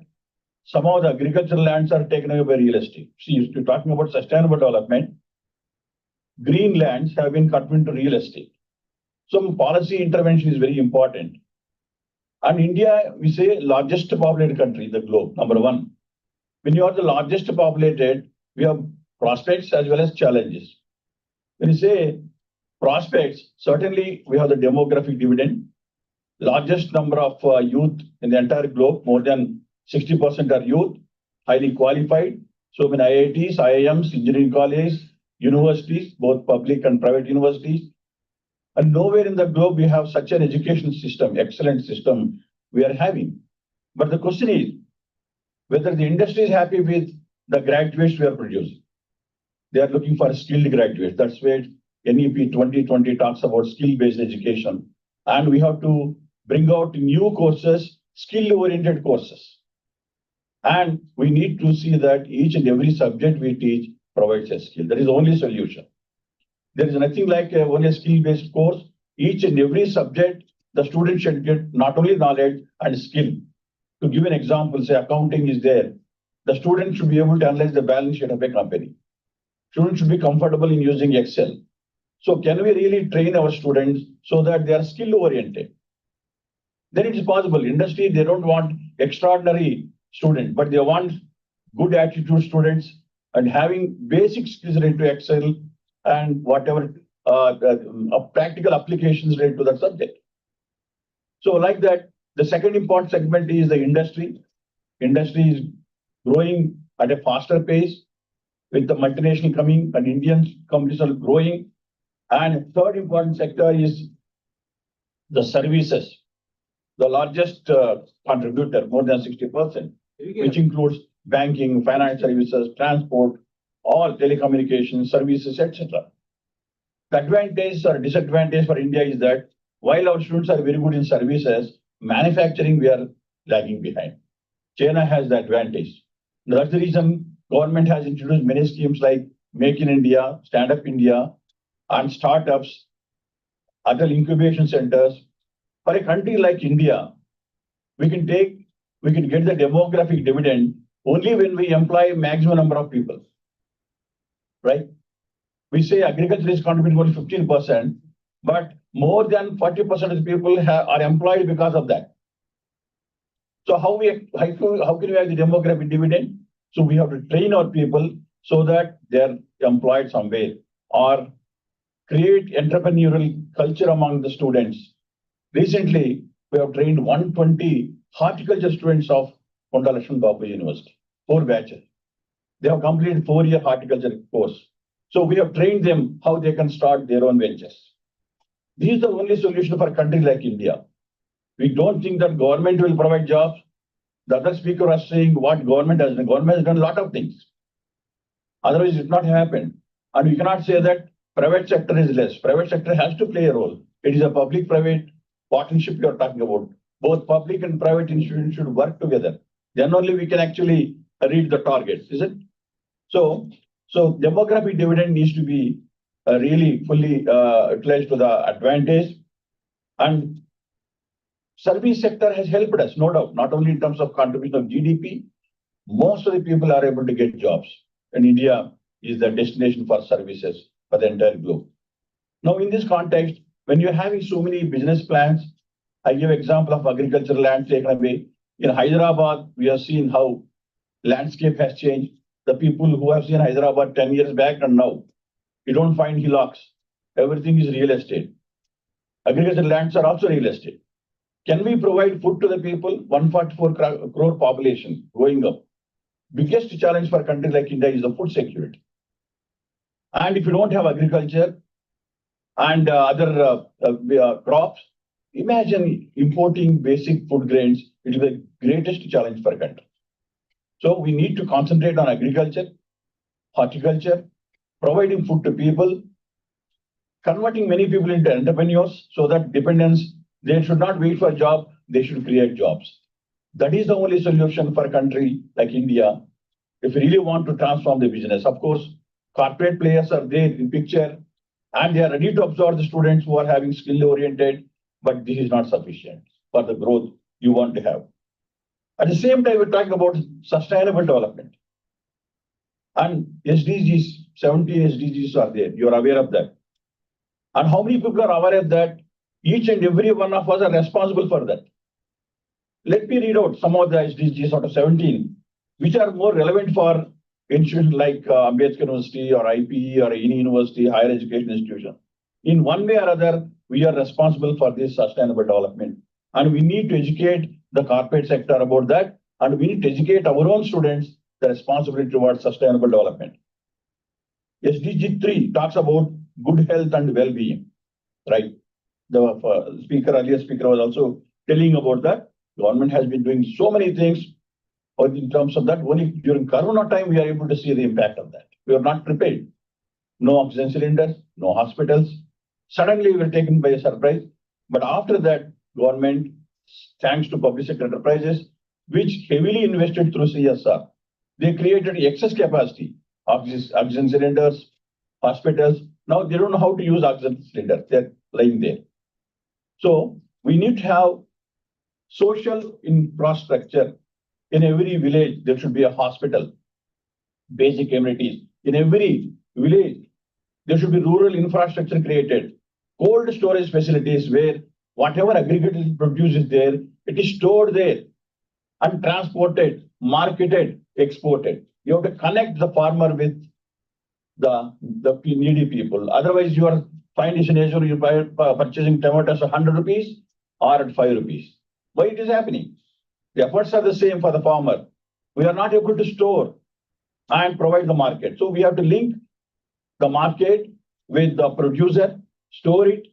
some of the agricultural lands are taken away by real estate. See, if you're talking about sustainable development, green lands have been cut into real estate. So policy intervention is very important. And India, we say largest populated country in the globe, number one. When you are the largest populated, we have prospects as well as challenges. When you say prospects, certainly we have the demographic dividend. Largest number of youth in the entire globe, more than 60% are youth, highly qualified. So many IITs, IIMs, engineering colleges, universities, both public and private universities. And nowhere in the globe we have such an education system, excellent system we are having. But the question is whether the industry is happy with the graduates we are producing. They are looking for skilled graduates. That's where NEP 2020 talks about skill-based education. And we have to bring out new courses, skill-oriented courses. And we need to see that each and every subject we teach provides a skill. That is the only solution. There is nothing like only a skill-based course. Each and every subject, the student should get not only knowledge and skill. To give an example, say accounting is there. The student should be able to analyze the balance sheet of a company. Students should be comfortable in using Excel. So can we really train our students so that they are skill-oriented? Then it is possible. Industry, they don't want extraordinary students, but they want good attitude students and having basic skills related to Excel and whatever practical applications related to that subject. So like that, the second important segment is the industry. Industry is growing at a faster pace with the multinational coming and Indian companies are growing. And third important sector is the services, the largest contributor, more than 60%, which includes banking, finance services, transport, all telecommunications, services, etc. The advantage or disadvantage for India is that while our students are very good in services, manufacturing we are lagging behind. China has the advantage. That's the reason government has introduced many schemes like Make in India, Stand Up India, and startups, other incubation centers. For a country like India, we can get the demographic dividend only when we employ maximum number of people, right? We say agriculture is contributing only 15%, but more than 40% of the people are employed because of that. So how can we have the demographic dividend? So we have to train our people so that they are employed somewhere or create entrepreneurial culture among the students. Recently, we have trained 120 horticulture students of Ponda Lakshman Bapu University, 4 batches. They have completed 4-year horticulture course. So we have trained them how they can start their own ventures. This is the only solution for a country like India. We don't think that government will provide jobs. The other speaker was saying what government has done. Government has done a lot of things. Otherwise, it would not happen. And we cannot say that private sector is less. Private sector has to play a role. It is a public-private partnership you are talking about. Both public and private institutions should work together. Then only we can actually reach the targets, is it? So demographic dividend needs to be really fully utilized to the advantage. And service sector has helped us, no doubt, not only in terms of contribution of GDP, most of the people are able to get jobs. And India is the destination for services for the entire globe. Now, in this context, when you're having so many business plans, I give example of agricultural land taken away. In Hyderabad, we have seen how landscape has changed. The people who have seen Hyderabad 10 years back and now, you don't find hillocks. Everything is real estate. Agricultural lands are also real estate. Can we provide food to the people? 144 crore population going up. Biggest challenge for a country like India is the food security. And if you don't have agriculture and other crops, imagine importing basic food grains. It is the greatest challenge for a country. So we need to concentrate on agriculture, horticulture, providing food to people, converting many people into entrepreneurs so that dependents, they should not wait for a job, they should create jobs. That is the only solution for a country like India. If we really want to transform the business, of course, corporate players are there in picture and they are ready to absorb the students who are having skill oriented, but this is not sufficient for the growth you want to have. At the same time, we're talking about sustainable development. And SDGs, 17 SDGs are there. You're aware of that. And how many people are aware of that? Each and every one of us are responsible for that. Let me read out some of the SDGs out of 17, which are more relevant for institutions like Ambedkar University or IPE or any university, higher education institution. In one way or other, we are responsible for this sustainable development. And we need to educate the corporate sector about that. And we need to educate our own students the responsibility towards sustainable development. SDG 3 talks about good health and well-being, right? The earlier speaker was also telling about that. Government has been doing so many things in terms of that. Only during Corona time, we are able to see the impact of that. We are not prepared. No oxygen cylinders, no hospitals. Suddenly, we were taken by a surprise. But after that, government, thanks to public sector enterprises, which heavily invested through CSR, they created excess capacity, oxygen cylinders, hospitals. Now they don't know how to use oxygen cylinders. They're lying there. So we need to have social infrastructure. In every village, there should be a hospital, basic amenities. In every village, there should be rural infrastructure created, cold storage facilities where whatever agricultural produce is there, it is stored there and transported, marketed, exported. You have to connect the farmer with the needy people. Otherwise, you are find a scenario you buy purchasing tomatoes at 100 rupees or at 5 rupees. Why it is happening? The efforts are the same for the farmer. We are not able to store and provide the market. So we have to link the market with the producer, store it,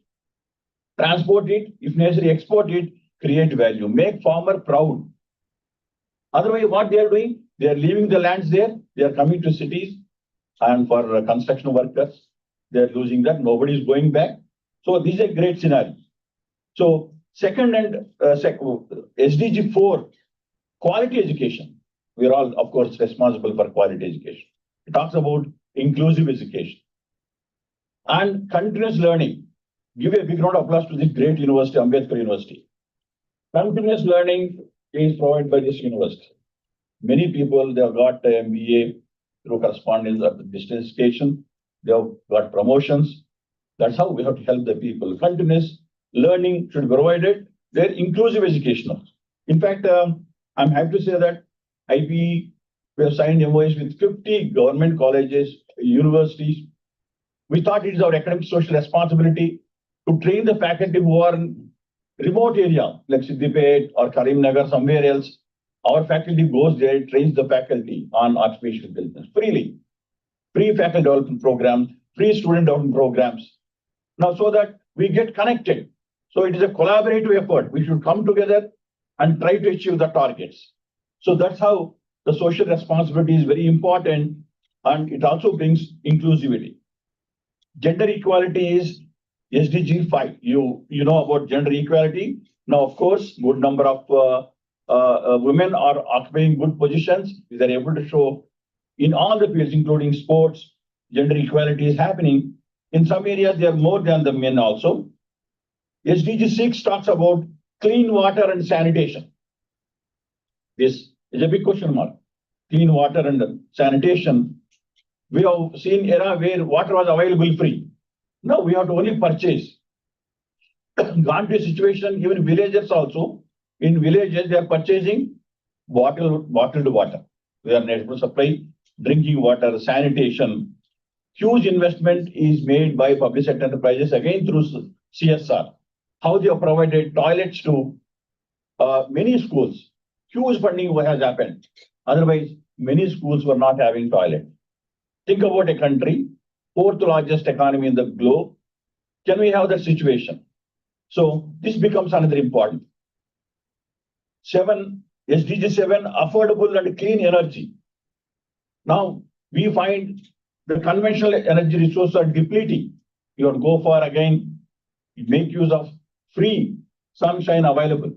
transport it, if necessary, export it, create value, make farmer proud. Otherwise, what they are doing, they are leaving the lands there, they are coming to cities, and for construction workers, they are losing that, nobody is going back. So this is a great scenario. So second and SDG 4, quality education. We are all, of course, responsible for quality education. It talks about inclusive education and continuous learning. Give a big round of applause to this great university, Ambedkar University. Continuous learning is provided by this university. Many people, they have got MBA through correspondence or distance education. They have got promotions. That's how we have to help the people. Continuous learning should be provided. They're inclusive education. In fact, I'm happy to say that IPE, we have signed MOUs with 50 government colleges, universities. We thought it is our academic social responsibility to train the faculty who are in remote area, like Siddipet or Karimnagar, somewhere else. Our faculty goes there, trains the faculty on artificial intelligence freely. Free faculty development programs, free student development programs. Now, so that we get connected. So it is a collaborative effort. We should come together and try to achieve the targets. So that's how the social responsibility is very important, and it also brings inclusivity. Gender equality is SDG 5. You know about gender equality. Now, of course, good number of women are occupying good positions. They are able to show in all the fields, including sports, gender equality is happening. In some areas, they are more than the men also. SDG 6 talks about clean water and sanitation. This is a big question mark. Clean water and sanitation. We have seen era where water was available free. Now we have to only purchase. Gone to a situation, even villages also. In villages, they are purchasing bottled water. They are able to supply drinking water, sanitation. Huge investment is made by public sector enterprises again through CSR. How they have provided toilets to many schools. Huge funding has happened. Otherwise, many schools were not having toilet. Think about a country, fourth largest economy in the globe. Can we have that situation? So this becomes another important. 7, SDG 7, affordable and clean energy. Now we find the conventional energy resources are depleting. You have to go for again, make use of free sunshine available,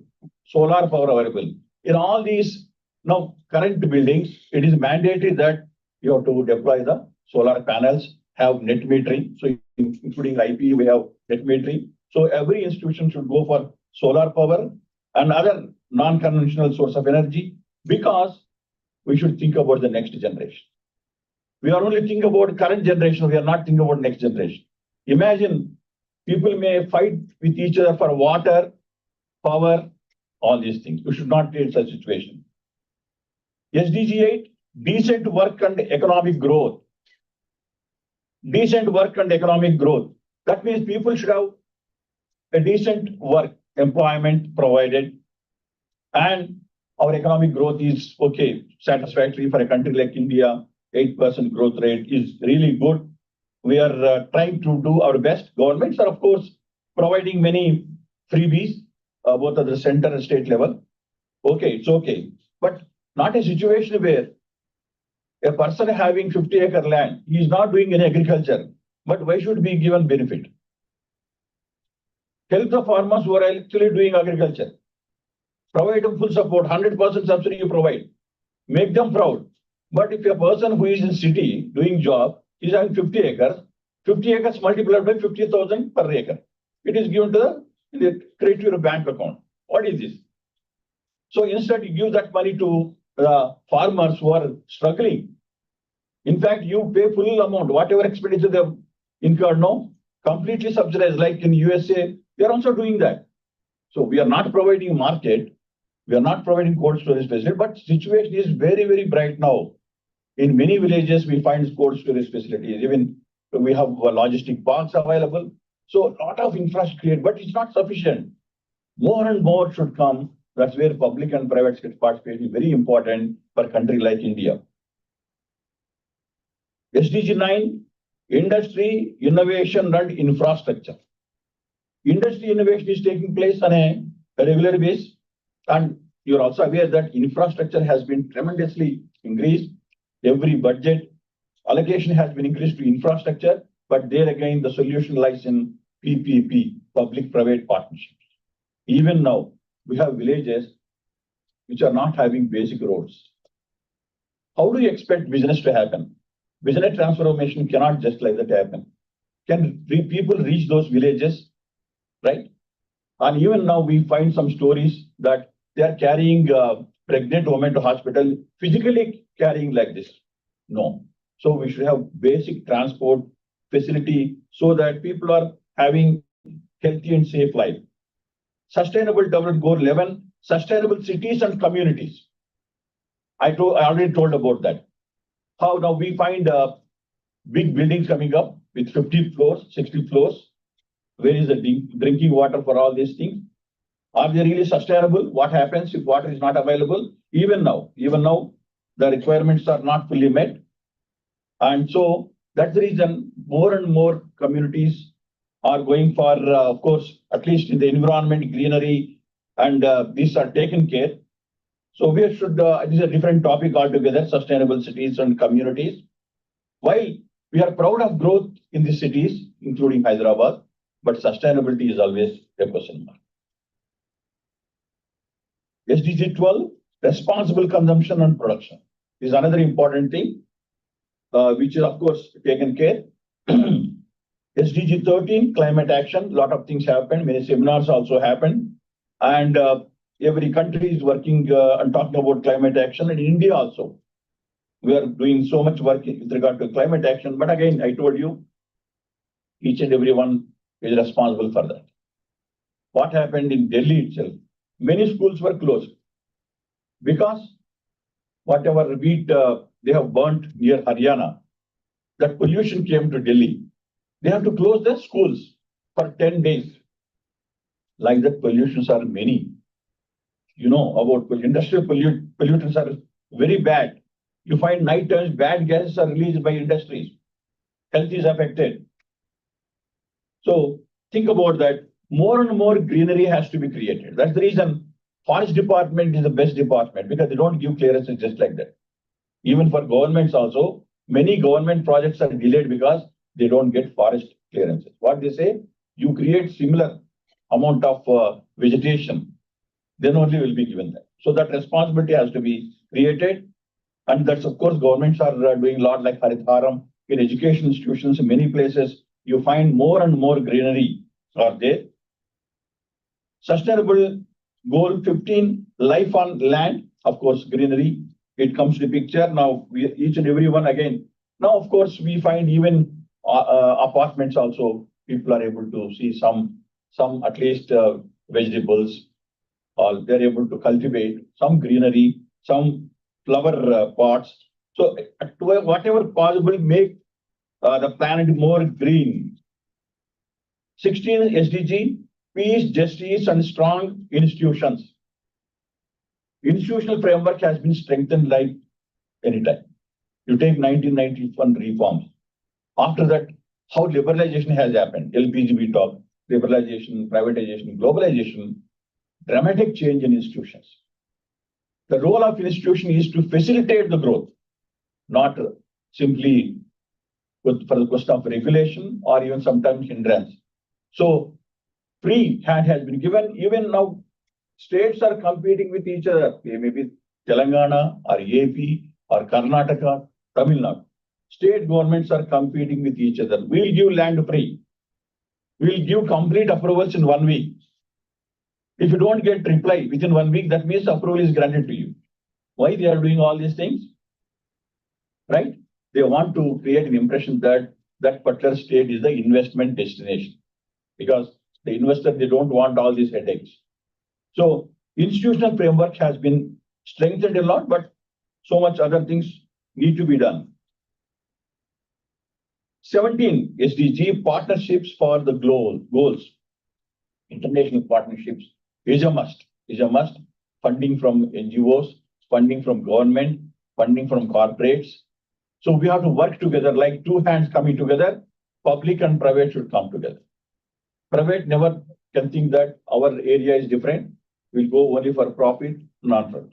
solar power available. In all these now current buildings, it is mandatory that you have to deploy the solar panels, have net metering. So including IP, we have net metering. So every institution should go for solar power and other non-conventional source of energy because we should think about the next generation. We are only thinking about current generation. We are not thinking about next generation. Imagine people may fight with each other for water, power, all these things. We should not create such situation. SDG 8, decent work and economic growth. Decent work and economic growth. That means people should have a decent work, employment provided, and our economic growth is okay, satisfactory for a country like India. 8% growth rate is really good. We are trying to do our best. Governments are, of course, providing many freebies, both at the center and state level. Okay, it's okay. But not a situation where a person having 50-acre land, he is not doing any agriculture, but why should be given benefit? Help the farmers who are actually doing agriculture. Provide them full support, 100% subsidy you provide. Make them proud. But if a person who is in city doing job is having 50 acres multiplied by 50,000 per acre. It is given to the credit to your bank account. What is this? So instead, you give that money to the farmers who are struggling. In fact, you pay full amount, whatever expenditure they have incurred, no, completely subsidized. Like in USA, they are also doing that. So we are not providing market, we are not providing cold storage facility, but situation is very, very bright now. In many villages, we find cold storage facilities. Even we have logistic parks available. So a lot of infrastructure created, but it's not sufficient. More and more should come. That's where public and private sector participation is very important for a country like India. SDG 9, industry, innovation and infrastructure. Industry innovation is taking place on a regular basis. And you're also aware that infrastructure has been tremendously increased. Every budget allocation has been increased to infrastructure, but there again, the solution lies in PPP, public-private partnerships. Even now, we have villages which are not having basic roads. How do you expect business to happen? Business transformation cannot just like that happen. Can people reach those villages, right? And even now we find some stories that they are carrying pregnant women to hospital, physically carrying like this. No. So we should have basic transport facility so that people are having healthy and safe life. Sustainable Development Goal 11, sustainable cities and communities. I already told about that. How now we find big buildings coming up with 50 floors, 60 floors. Where is the drinking water for all these things? Are they really sustainable? What happens if water is not available? Even now, the requirements are not fully met. And so that's the reason more and more communities are going for, of course, at least in the environment, greenery, and these are taken care. So we should, this is a different topic altogether, sustainable cities and communities. While we are proud of growth in the cities, including Hyderabad, but sustainability is always a question mark. SDG 12, responsible consumption and production is another important thing, which is of course taken care. SDG 13, climate action, lot of things happened, many seminars also happened. And every country is working and talking about climate action, and in India also. We are doing so much work with regard to climate action. But again, I told you, each and every one is responsible for that. What happened in Delhi itself? Many schools were closed because whatever wheat they have burnt near Haryana, that pollution came to Delhi. They have to close their schools for 10 days. Like that, pollutions are many. You know about industrial pollutants are very bad. You find night times bad gases are released by industries. Health is affected. So think about that. More and more greenery has to be created. That's the reason forest department is the best department, because they don't give clearances just like that. Even for governments also, many government projects are delayed because they don't get forest clearances. What they say, you create similar amount of vegetation, then only will be given that. So that responsibility has to be created. And that's, of course, governments are doing a lot, like Haritharam. In education institutions, in many places, you find more and more greenery are there. Sustainable goal 15, life on land, of course, greenery. It comes to the picture. Now, each and every one again. Now, of course, we find even apartments also, people are able to see some at least vegetables, or they're able to cultivate some greenery, some flower pots. So whatever possible, make the planet more green. 16 SDG, peace, justice, and strong institutions. Institutional framework has been strengthened like anytime. You take 1991 reforms. After that, how liberalization has happened. LPG we talk, liberalization, privatization, globalization, dramatic change in institutions. The role of institution is to facilitate the growth, not simply for the question of regulation or even sometimes hindrance. So free hand has been given. Even now, states are competing with each other. They may be Telangana or AP or Karnataka, Tamil Nadu. State governments are competing with each other. We'll give land free. We'll give complete approvals in 1 week. If you don't get reply within 1 week, that means approval is granted to you. Why they are doing all these things? Right? They want to create an impression that that particular state is the investment destination, because the investor, they don't want all these headaches. So institutional framework has been strengthened a lot, but so much other things need to be done. 17 SDG, partnerships for the goals. International partnerships is a must. Funding from NGOs, funding from government, funding from corporates. So we have to work together, like two hands coming together. Public and private should come together. Private never can think that our area is different. We'll go only for profit, not for.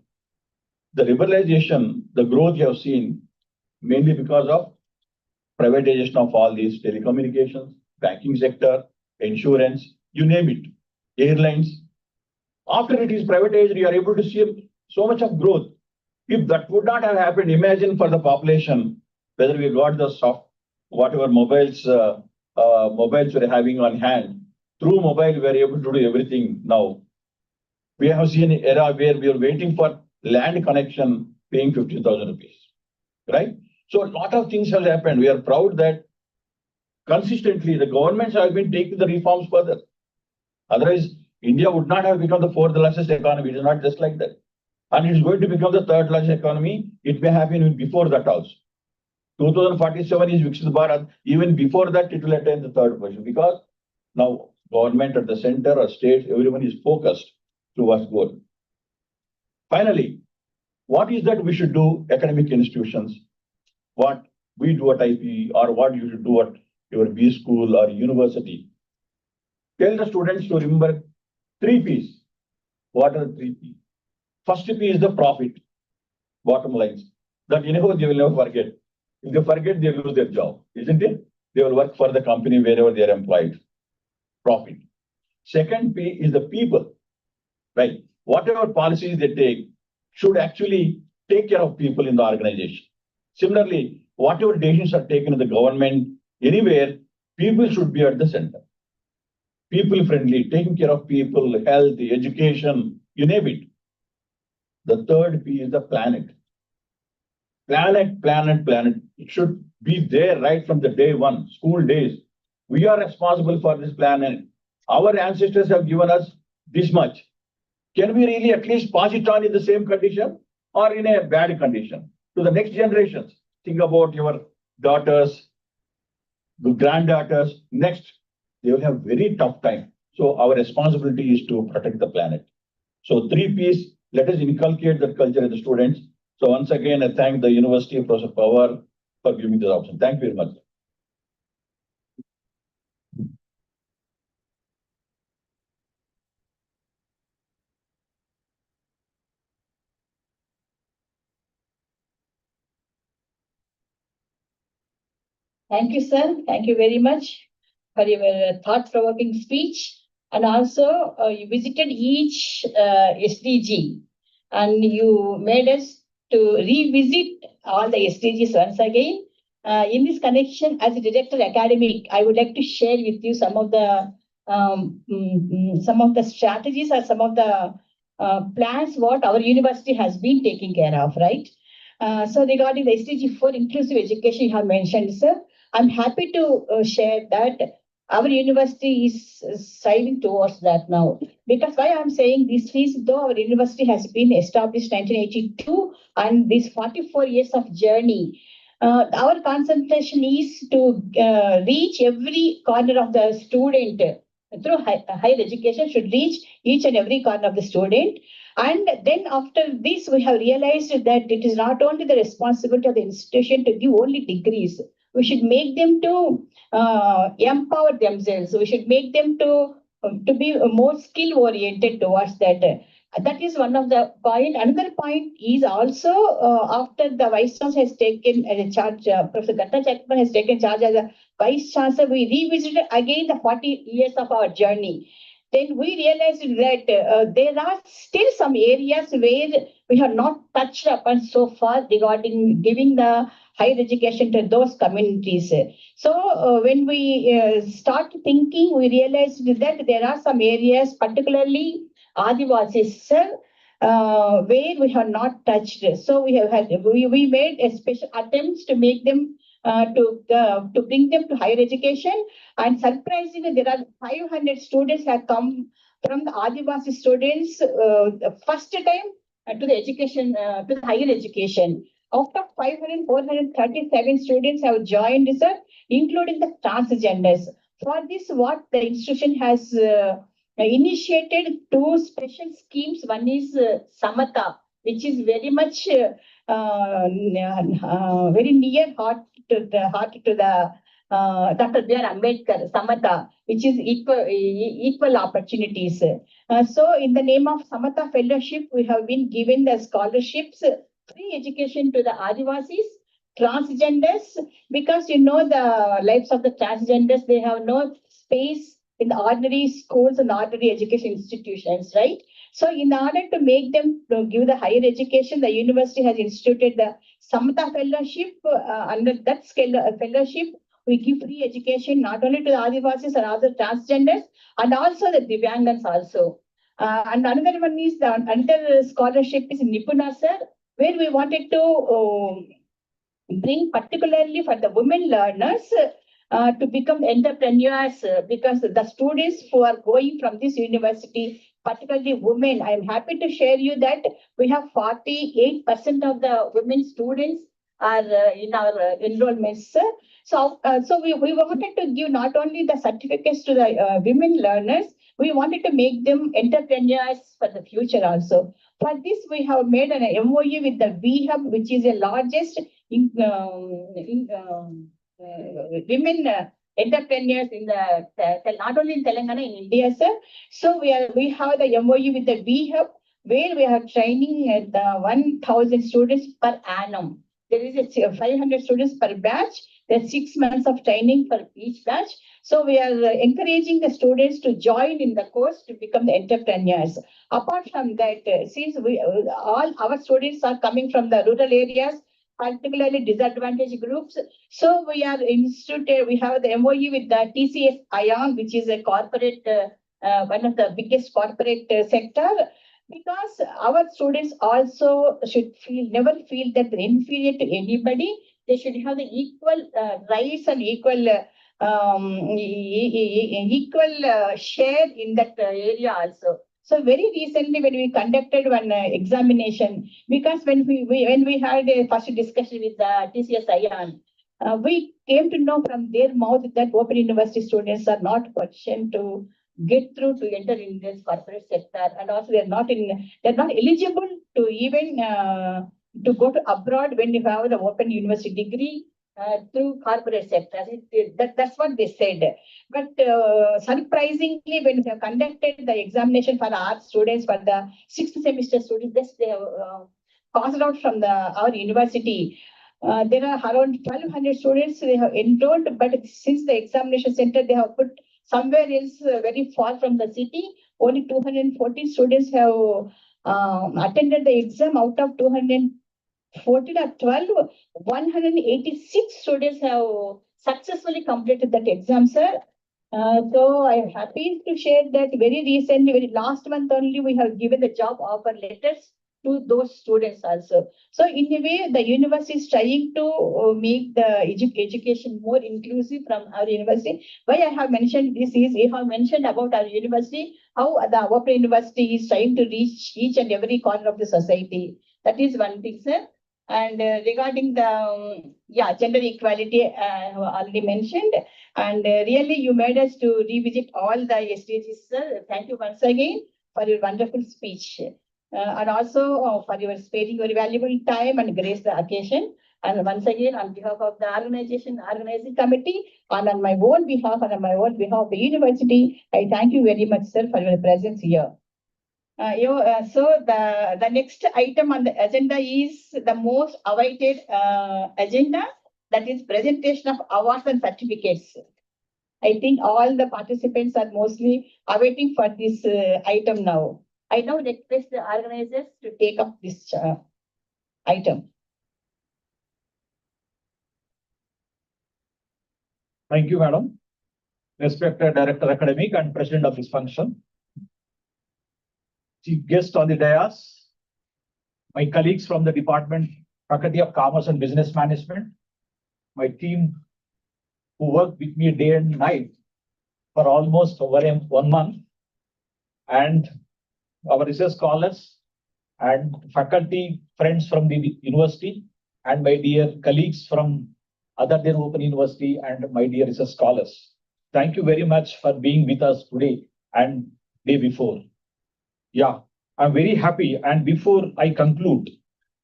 The liberalization, the growth you have seen, mainly because of privatization of all these telecommunications, banking sector, insurance, you name it, airlines. After it is privatized, you are able to see so much of growth. If that would not have happened, imagine for the population, whether we got the whatever mobiles we're having on hand. Through mobile, we are able to do everything now. We have seen an era where we are waiting for land connection, paying 15,000 rupees, right? So a lot of things have happened. We are proud that consistently the governments have been taking the reforms further. Otherwise, India would not have become the fourth largest economy. It is not just like that. And it's going to become the third largest economy. It may happen even before that also. 2047 is Viksit Bharat. Even before that, it will attain the third position, because now government at the center or state, everyone is focused towards goal. Finally, what is that we should do, academic institutions? What we do at IP, or what you should do at your B school or university? Tell the students to remember 3 P's. What are the 3 P's? First P is the profit, bottom lines. That they will never forget. If they forget, they lose their job, isn't it? They will work for the company wherever they are employed. Profit. Second P is the people, right? Whatever policies they take should actually take care of people in the organization. Similarly, whatever decisions are taken in the government, anywhere, People should be at the center. People friendly, taking care of people, health, education, you name it. The third P is the planet. Planet, planet, planet. It should be there right from the day one, school days. We are responsible for this planet. Our ancestors have given us this much. Can we really at least pass it on in the same condition or in a bad condition to the next generations? Think about your daughters, the granddaughters. Next, they will have very tough time. So our responsibility is to protect the planet. So 3 Ps, let us inculcate that culture in the students. So once again, I thank the University of Professor Pawar for giving me this option. Thank you very much. Thank you, sir. Thank you very much for your thought-provoking speech. And also, you visited each SDG and you made us to revisit all the SDGs once again. In this connection, as a director academic, I would like to share with you some of the strategies or some of the plans what our university has been taking care of, right? So regarding the SDG 4 inclusive education you have mentioned, sir, I'm happy to share that our university is striving towards that now. Because why I'm saying this is, though our university has been established 1982 and this 44 years of journey, our concentration is to reach every corner of the student through higher education should reach each and every corner of the student. And then after this, we have realized that it is not only the responsibility of the institution to give only degrees. We should make them to empower themselves. We should make them to be more skill oriented towards that. That is one of the point. Another point is also after the vice chancellor has taken charge, Professor Gatta Chakman has taken charge as a vice chancellor, we revisited again the 40 years of our journey. Then we realized that there are still some areas where we have not touched upon so far regarding giving the higher education to those communities. So when we start thinking, we realized that there are some areas, particularly Adivasis, where we have not touched. So we made a special attempts to make them to bring them to higher education. And surprisingly, there are 500 students have come from the Adivasi students first time to the education, to the higher education. Out of 500, 437 students have joined, sir, including the transgenders. For this, what the institution has initiated two special schemes. One is Samata, which is very much very near heart to the Dr. B.R. Ambedkar, Samata, which is equal opportunities. So in the name of Samata Fellowship, we have been given the scholarships, free education to the Adivasis, transgenders, because you know the lives of the transgenders, they have no space in the ordinary schools and ordinary education institutions, right? So in order to make them to give the higher education, the university has instituted the Samata Fellowship. Under that fellowship, we give free education not only to the Adivasis and other transgenders, and also the Divyangans also. And another one is the another scholarship is Nipuna, sir, where we wanted to bring particularly for the women learners to become entrepreneurs, because the students who are going from this university, particularly women, I am happy to share you that we have 48% of the women students are in our enrollments. So we wanted to give not only the certificates to the women learners, we wanted to make them entrepreneurs for the future also. For this, we have made an MOU with the VHub, which is the largest women entrepreneurs in the not only in Telangana, in India, sir. So we have the MOU with the VHub, where we are training at 1,000 students per annum. There is 500 students per batch. There's 6 months of training for each batch. So we are encouraging the students to join in the course to become the entrepreneurs. Apart from that, since all our students are coming from the rural areas, particularly disadvantaged groups. So we are instituted, we have the MOU with the TCS ION, which is a corporate, one of the biggest corporate sector, because our students also should never feel that they're inferior to anybody. They should have the equal rights and equal share in that area also. So very recently, when we conducted one examination, because when we had a first discussion with the TCS ION, we came to know from their mouth that open university students are not questioned to get through to enter in this corporate sector, and also they're not eligible to even to go to abroad when you have the open university degree through corporate sectors. That's what they said. But surprisingly, when we have conducted the examination for our students, for the sixth semester students, they have passed out from our university. There are around 1,200 students they have enrolled, but since the examination center they have put somewhere else very far from the city, only 240 students have attended the exam. Out of 214 or 12, 186 students have successfully completed that exam, sir. So I'm happy to share that very recently, very last month only, we have given the job offer letters to those students also. So in a way, the university is trying to make the education more inclusive from our university. Why I have mentioned this is, we have mentioned about our university, how the open university is trying to reach each and every corner of the society. That is one thing, sir. And regarding the gender equality, I have already mentioned. And really, you made us to revisit all the SDGs, sir. Thank you once again for your wonderful speech. And also for your sparing your valuable time and grace the occasion. And once again, on behalf of the organizing committee, and on my own behalf and on my own behalf of the university, I thank you very much, sir, for your presence here. So the next item on the agenda is the most awaited agenda, that is presentation of awards and certificates. I think all the participants are mostly awaiting for this item now. I now request the organizers to take up this item. Thank you, madam. Respected Director Academic and President of this function. Chief guest on the dais, my colleagues from the Department, Faculty of Commerce and Business Management, my team who worked with me day and night for almost over 1 month, and our research scholars and faculty friends from the university, and my dear colleagues from other than Open University, and my dear research scholars. Thank you very much for being with us today and day before. Yeah, I'm very happy. And before I conclude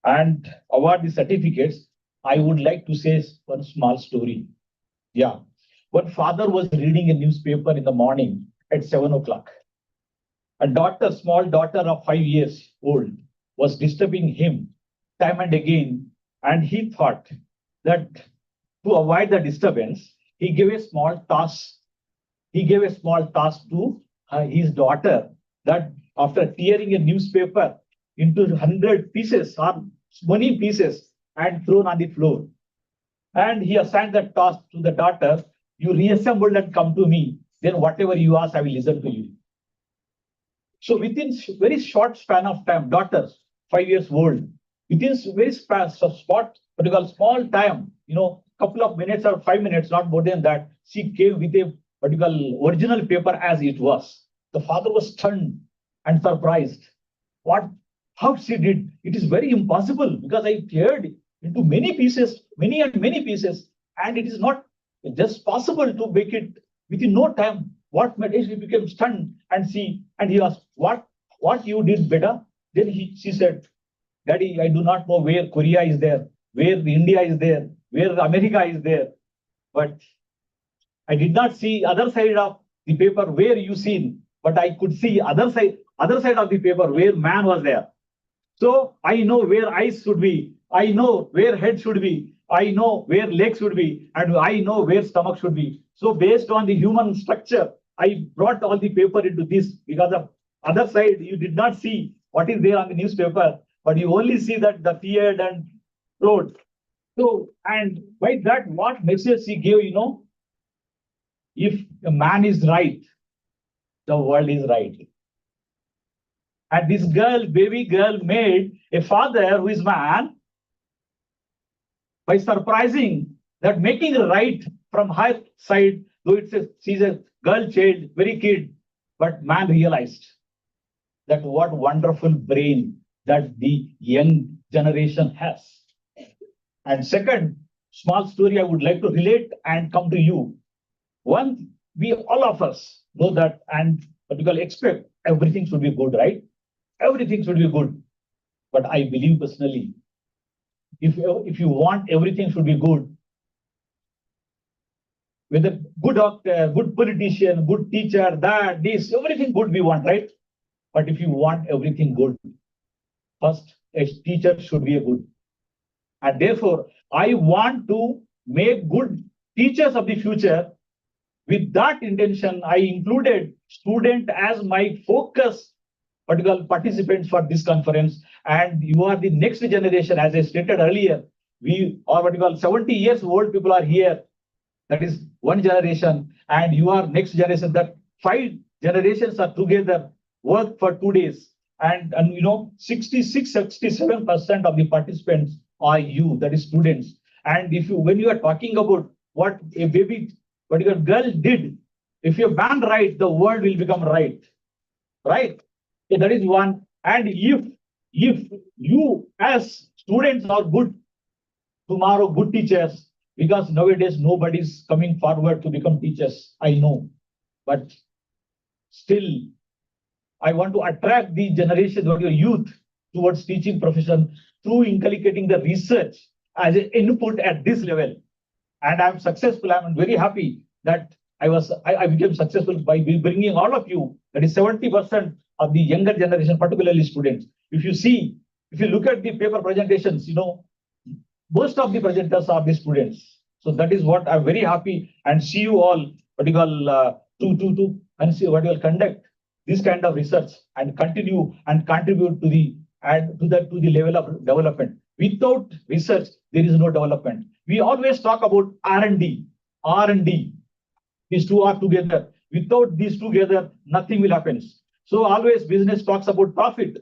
and award the certificates, I would like to say one small story. Yeah, one father was reading a newspaper in the morning at 7 o'clock. A daughter, small daughter of 5 years old, was disturbing him time and again. And he thought that to avoid the disturbance, he gave a small task. He gave a small task to his daughter, that after tearing a newspaper into 100 pieces or many pieces and thrown on the floor. And he assigned that task to the daughter: you reassemble and come to me, then whatever you ask, I will listen to you. So within very short span of time, daughters, 5 years old, within very small time, couple of minutes or 5 minutes, not more than that, she came with a particular original paper as it was. The father was stunned and surprised. How she did? It is very impossible, because I teared into many pieces, many pieces, and it is not just possible to make it within no time. What made she became stunned, and he asked, what you did better? Then she said, Daddy, I do not know where Korea is there, where India is there, where America is there, but I did not see other side of the paper where you seen, but I could see other side of the paper where man was there. So I know where eyes should be, I know where head should be, I know where legs should be, and I know where stomach should be. So based on the human structure, I brought all the paper into this, because the other side you did not see what is there on the newspaper, but you only see that the beard and throat. So, and by that, what message he gave, if a man is right, the world is right. And this girl, baby girl, made a father who is man by surprising that making right from her side, though she's a girl child, very kid, but man realized that what wonderful brain that the young generation has. And second, small story I would like to relate and come to you. One, we all of us know that and particularly expect everything should be good, right? Everything should be good. But I believe personally, if you want everything should be good, with a good doctor, good politician, good teacher, that, this, everything good we want, right? But if you want everything good, first a teacher should be a good. And therefore, I want to make good teachers of the future. With that intention, I included student as my focus particular participants for this conference. And you are the next generation, as I stated earlier. We are what you call 70 years old people are here. That is one generation. And you are next generation. That 5 generations are together, work for 2 days. And 66, 67% of the participants are you, that is students. And when you are talking about what a baby, what your girl did, if you ban right, the world will become right. Right? So that is one. And if you as students are good, tomorrow good teachers, because nowadays nobody's coming forward to become teachers, I know. But still, I want to attract the generation or your youth towards teaching profession through inculcating the research as an input at this level. And I'm successful. I'm very happy that I became successful by bringing all of you. That is 70% of the younger generation, particularly students. If you look at the paper presentations, most of the presenters are the students. So that is what I'm very happy and see you all, to and see what you will conduct this kind of research and continue and contribute to the level of development. Without research, there is no development. We always talk about R&D. These two are together. Without these together, nothing will happen. So always business talks about profit,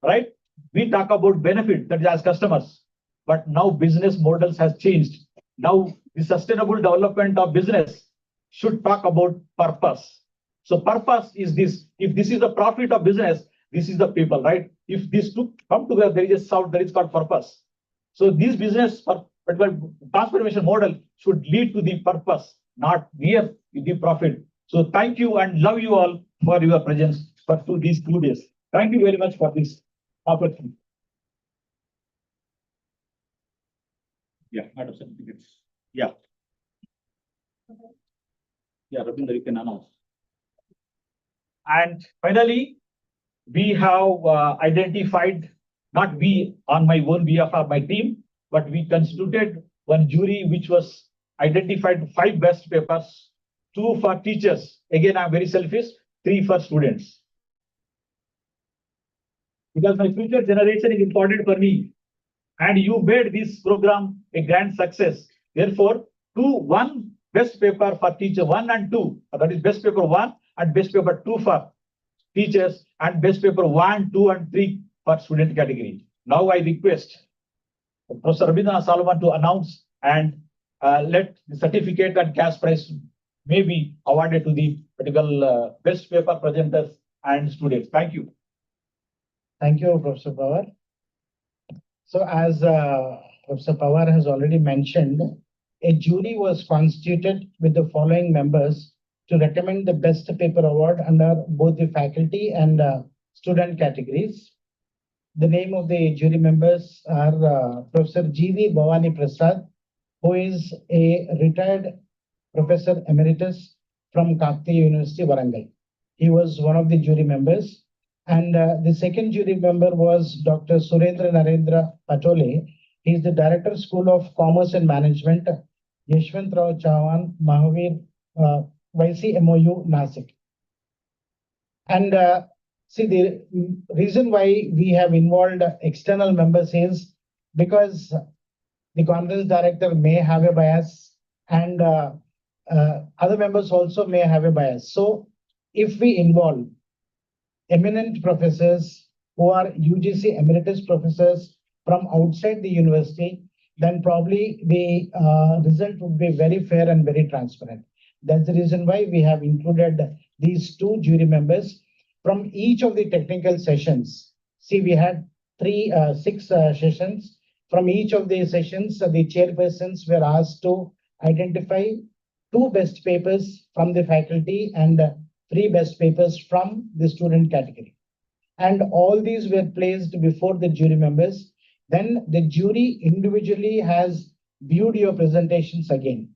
right? We talk about benefit, that is as customers. But now business models has changed. Now the sustainable development of business should talk about purpose. So purpose is this. If this is the profit of business, this is the people, right? If these two come together, there is a sound that is called purpose. So this business transformation model should lead to the purpose, not near the profit. So thank you and love you all for your presence for these 2 days. Thank you very much for this opportunity. Yeah, out of certificates. Yeah. Yeah, Ravinder, you can announce. And finally, we have identified, not we on my own behalf or my team, but we constituted one jury which was identified 5 best papers, 2 for teachers. Again, I'm very selfish, 3 for students. Because my future generation is important for me. And you made this program a grand success. Therefore, 1 best paper for teacher 1 and 2. That is best paper 1 and best paper 2 for teachers and best paper 1, 2, and 3 for student category. Now I request Professor Rabindranath Salomon to announce and let the certificate and cash prize may be awarded to the particular best paper presenters and students. Thank you. Thank you, Professor Pawar. So as Professor Pawar has already mentioned, a jury was constituted with the following members to recommend the best paper award under both the faculty and student categories. The name of the jury members are Professor G.V. Bhavani Prasad, who is a retired Professor Emeritus from Kakti University, Warangal. He was one of the jury members. And the second jury member was Dr. Surendra Narendra Patole. He is the Director, School of Commerce and Management, Yashwantrao Chavan, Mahavir, YCMOU, Nasik. And see, the reason why we have involved external members is because The conference director may have a bias, and other members also may have a bias. So if we involve eminent professors who are UGC emeritus professors from outside the university, then probably the result would be very fair and very transparent. That's the reason why we have included these two jury members from each of the technical sessions. See, we had six sessions. From each of the sessions, the chairpersons were asked to identify two best papers from the faculty and three best papers from the student category. And all these were placed before the jury members. Then the jury individually has viewed your presentations again.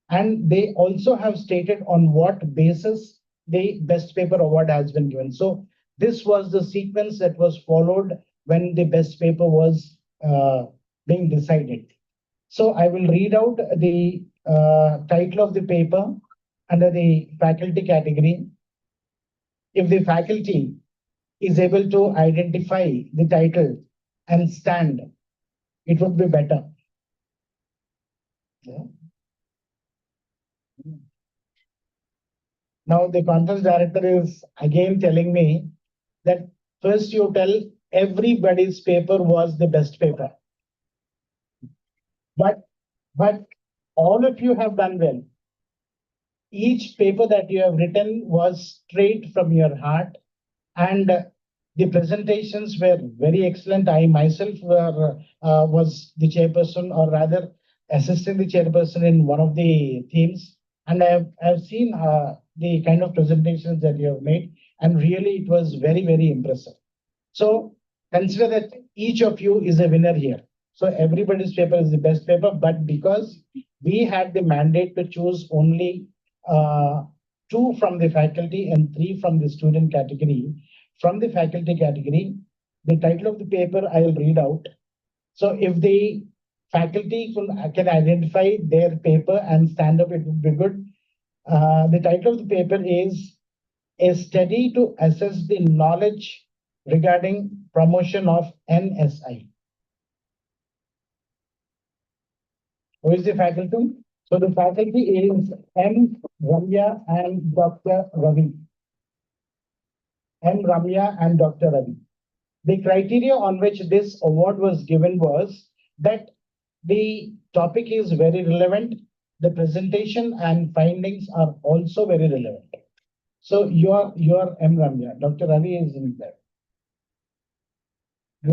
And they also have stated on what basis the best paper award has been given. So this was the sequence that was followed when the best paper was being decided. So I will read out the title of the paper under the faculty category. If the faculty is able to identify the title and stand, it would be better. Yeah. Now the conference director is again telling me that first you tell everybody's paper was the best paper. But all of you have done well. Each paper that you have written was straight from your heart, and the presentations were very excellent. I myself was the chairperson, or rather assisting the chairperson in one of the themes, and I've seen the kind of presentations that you have made, and really it was very, very impressive. So consider that each of you is a winner here. So everybody's paper is the best paper, but because we had the mandate to choose only two from the faculty and three from the student category, from the faculty category, the title of the paper I will read out. So if the faculty can identify their paper and stand up, it would be good. The title of the paper is A Study to Assess the Knowledge Regarding Promotion of NSI. Who is the faculty? So the faculty is M. Ramya and Dr. Ravi. M. Ramya and Dr. Ravi. The criteria on which this award was given was that the topic is very relevant, the presentation and findings are also very relevant. So you're M. Ramya. Dr. Ravi is in there. He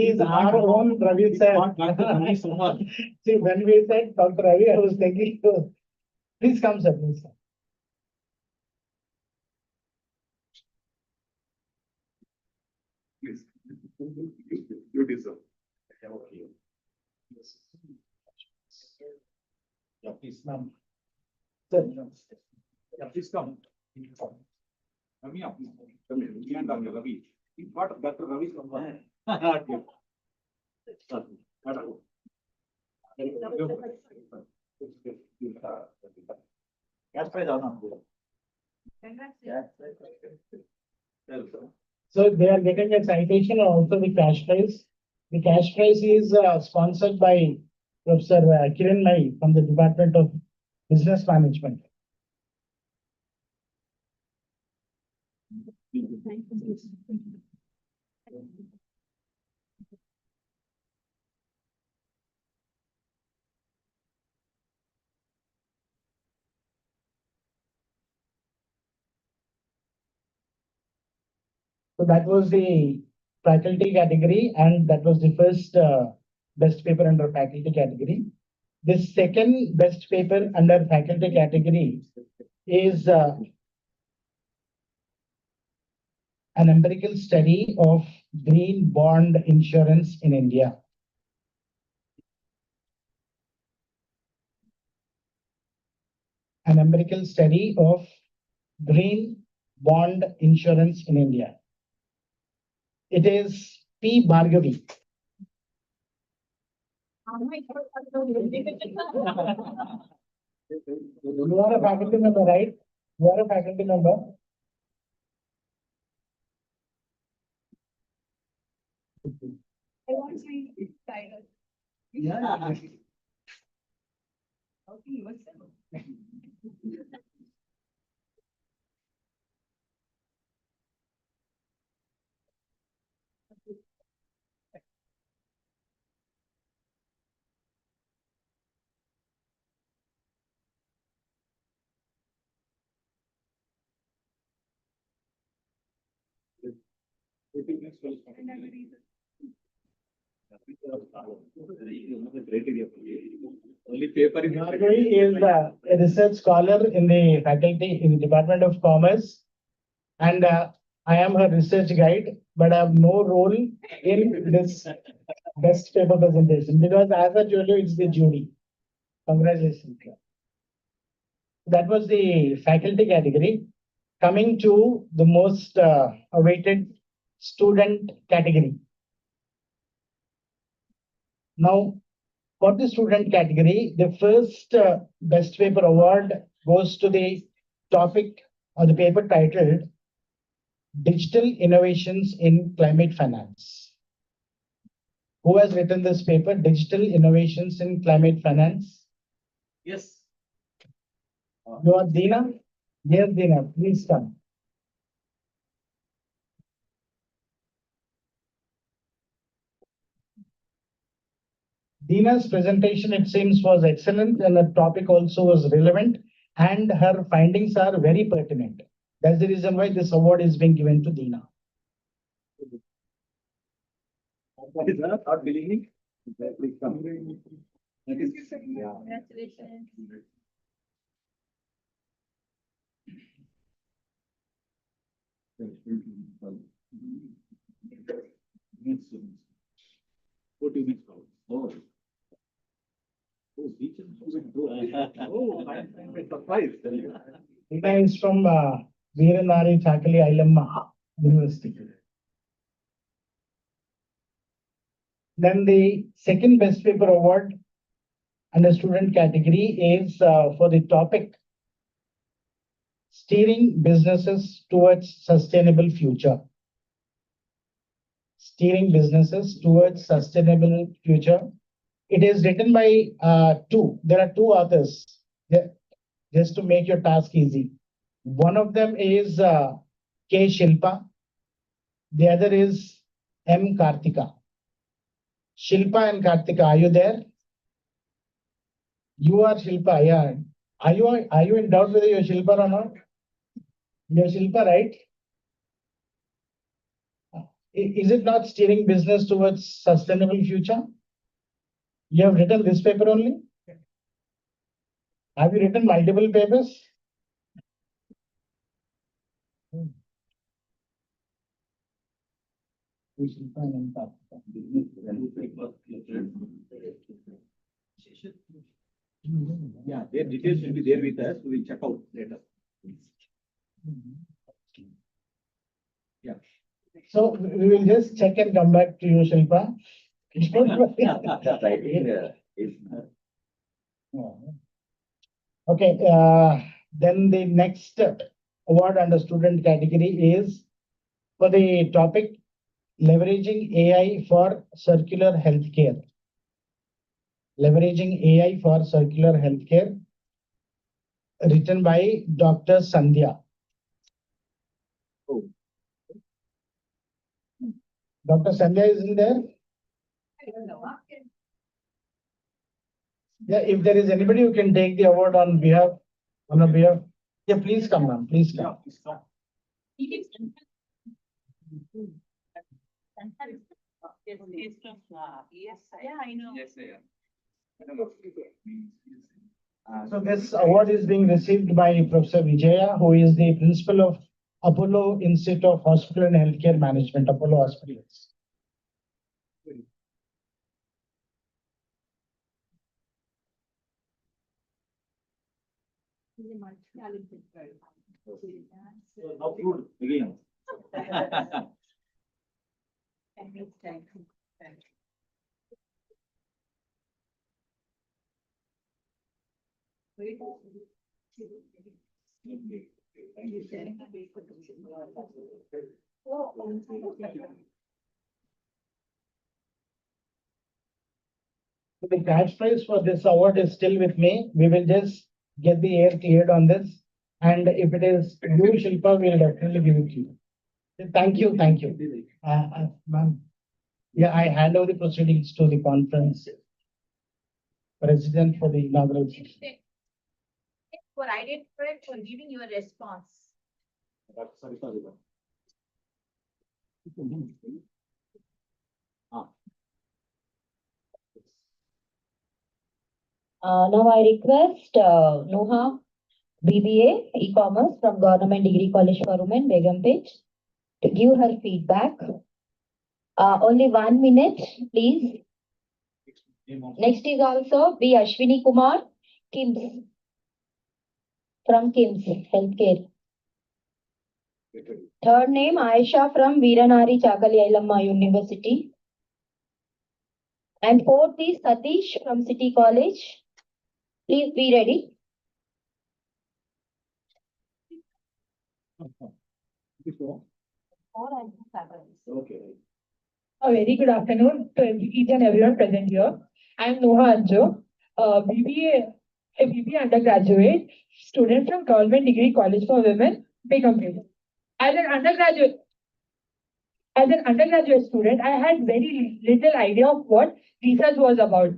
is our own Ravi sir. See, when we said Dr. Ravi, I was thinking, please come, sir, please. Please. You deserve. Yeah, please, ma'am. Sir. Yeah, please come. Ravi, please come here. You and Dr. Ravi. You got Dr. Ravi from one. Cash prize or not? So they are getting a citation and also the cash prize. The cash prize is sponsored by Professor Kiran Mai from the Department of Business Management. So that was the faculty category, and that was the first best paper under faculty category. The second best paper under faculty category is an empirical study of green bond insurance in India. An empirical study of green bond insurance in India. It is P. Bhargavi. You are a faculty member, right? You are a faculty member. I want my title. Only paper is. Marjorie is a research scholar in the faculty in the Department of Commerce. And I am her research guide, but I have no role in this best paper presentation because as I told you, it's the jury. Congratulations. That was the faculty category. Coming to the most awaited student category. Now, for the student category, the first best paper award goes to the topic or the paper titled Digital Innovations in Climate Finance. Who has written this paper, Digital Innovations in Climate Finance? Yes. You are Dina? Yes, Dina, please come. Dina's presentation, it seems, was excellent and the topic also was relevant and her findings are very pertinent. That's the reason why this award is being given to Dina. What is that? Not believing? Please come. Congratulations. What do you mean? Oh. Oh, teacher. Oh, I'm surprised. Dina is from Veeranari Thakali Ailamma University. Then the second best paper award under student category is for the topic Steering Businesses Towards Sustainable Future. Steering Businesses Towards Sustainable Future. It is written by two. There are two authors, just to make your task easy. One of them is K. Shilpa. The other is M. Kartika. Shilpa and Kartika, are you there? You are Shilpa, yeah. Are you in doubt whether you're Shilpa or not? You're Shilpa, right? Is it not steering business towards sustainable future? You have written this paper only? Have you written multiple papers? Yeah, their details will be there with us. We will check out later. Yeah. So we will just check and come back to you, Shilpa. Okay, then the next award under student category is for the topic leveraging AI for circular healthcare. Leveraging AI for circular healthcare, written by Dr. Sandhya. Oh. Dr. Sandhya is in there? Yeah, if there is anybody who can take the award on behalf, yeah, please come, ma'am, please come. Yes, yeah, I know. Yes, yeah. So this award is being received by Professor Vijaya, who is the principal of Apollo Institute of Hospital and Healthcare Management, Apollo Hospitals. Now food again. The cash prize for this award is still with me. We will just get the air cleared on this. And if it is you, Shilpa, we'll definitely give it to you. Thank you, thank you. Ma'am. Yeah, I hand over the proceedings to the conference president for the inaugural session. For identified for giving your response. Now I request Noha, BBA, E-commerce from Government Degree College for Women, Begumpet, to give her feedback. Only 1 minute, please. Next is also B. Ashwini Kumar, KIMS, from KIMS Healthcare. Third name, Aisha from Veeranari Chakalyalamma University. And fourth is Satish from City College. Please be ready. A very good afternoon to each and everyone present here. I am Noha Anjo, a BBA undergraduate student from Government Degree College for Women, Begumpet. As an undergraduate student, I had very little idea of what research was about.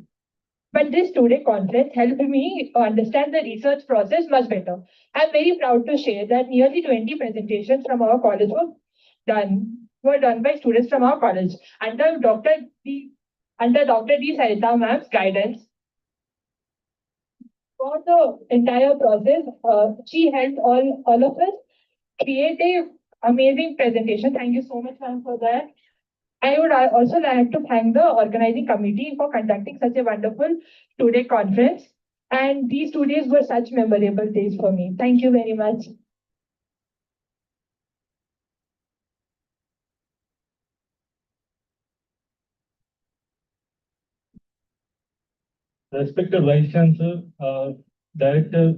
But this today conference helped me understand the research process much better. I'm very proud to share that nearly 20 presentations from our college were done by students from our college under Dr. D. Sarita ma'am's guidance. For the entire process, she helped all of us create a amazing presentation. Thank you so much, ma'am, for that. I would also like to thank the organizing committee for conducting such a wonderful two-day conference. And these 2 days were such memorable days for me. Thank you very much. Respected Vice Chancellor, Director,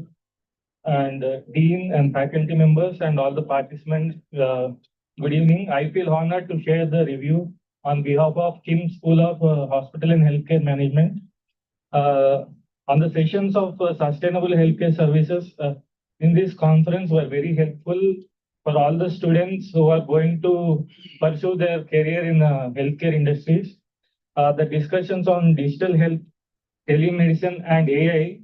and Dean and faculty members and all the participants, good evening. I feel honored to share the review on behalf of KIMS School of Hospital and Healthcare Management on the sessions of sustainable healthcare services in this conference were very helpful for all the students who are going to pursue their career in healthcare industries. The discussions on digital health, telemedicine, and AI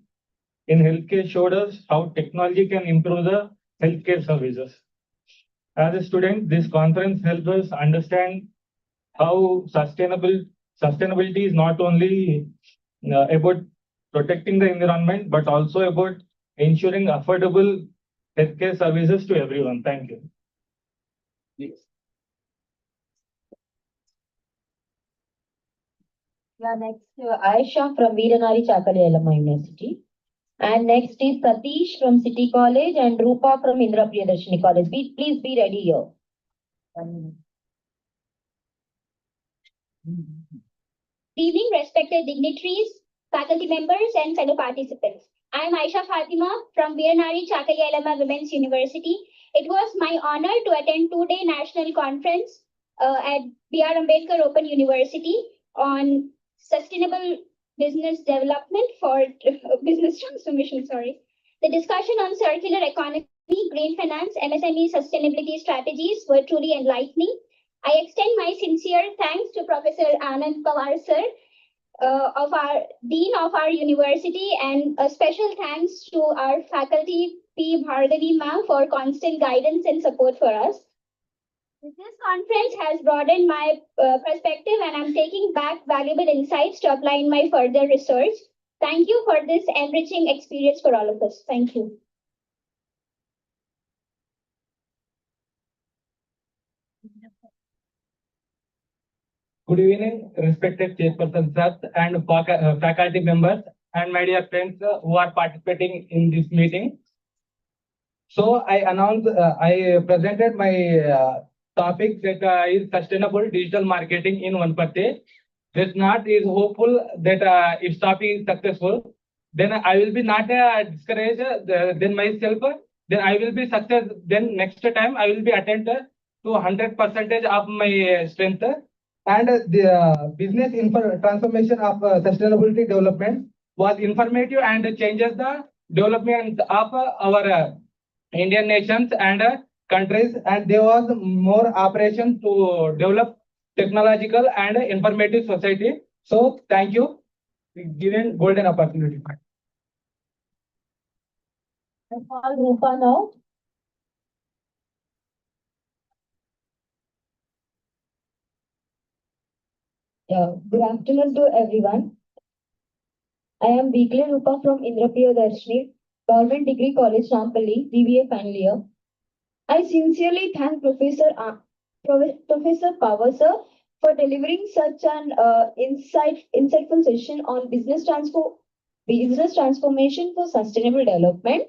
in healthcare showed us how technology can improve the healthcare services. As a student, this conference helped us understand how sustainability is not only about protecting the environment, but also about ensuring affordable healthcare services to everyone. Thank you. Yeah, next, Aisha from Veeranari Chakalyalamma University. And next is Satish from City College and Rupa from Indra Priyadarshini College. Please be ready here. 1 minute. Good evening, respected dignitaries, faculty members, and fellow participants. I am Aisha Fatima from Veeranari Chakalyalamma Women's University. It was my honor to attend two-day national conference at B.R. Ambedkar Open University on sustainable business development for business transformation. The discussion on circular economy, green finance, MSME sustainability strategies were truly enlightening. I extend my sincere thanks to Professor Anand Pawar sir, of our Dean of our university, and a special thanks to our faculty P. Bhargavi ma'am for constant guidance and support for us. This conference has broadened my perspective, and I'm taking back valuable insights to apply in my further research. Thank you for this enriching experience for all of us. Thank you. Good evening, respected chairperson sir and faculty members and my dear friends who are participating in this meeting. So I presented my topic that is sustainable digital marketing in one patte. This not is hopeful that if topic is successful, then I will be not discouraged then myself. Then I will be success. Then next time I will be attend to 100% of my strength. and the business transformation of sustainability development was informative and changes the development of our Indian nations and countries, and there was more operation to develop technological and informative society. So thank you, given golden opportunity. I call Rupa now. Yeah, good afternoon to everyone. I am Bikle Rupa from Indrapriya Darshini, Government Degree College, Nampally, BBA final year. I sincerely thank Professor Power sir for delivering such an insightful session on business transformation for sustainable development.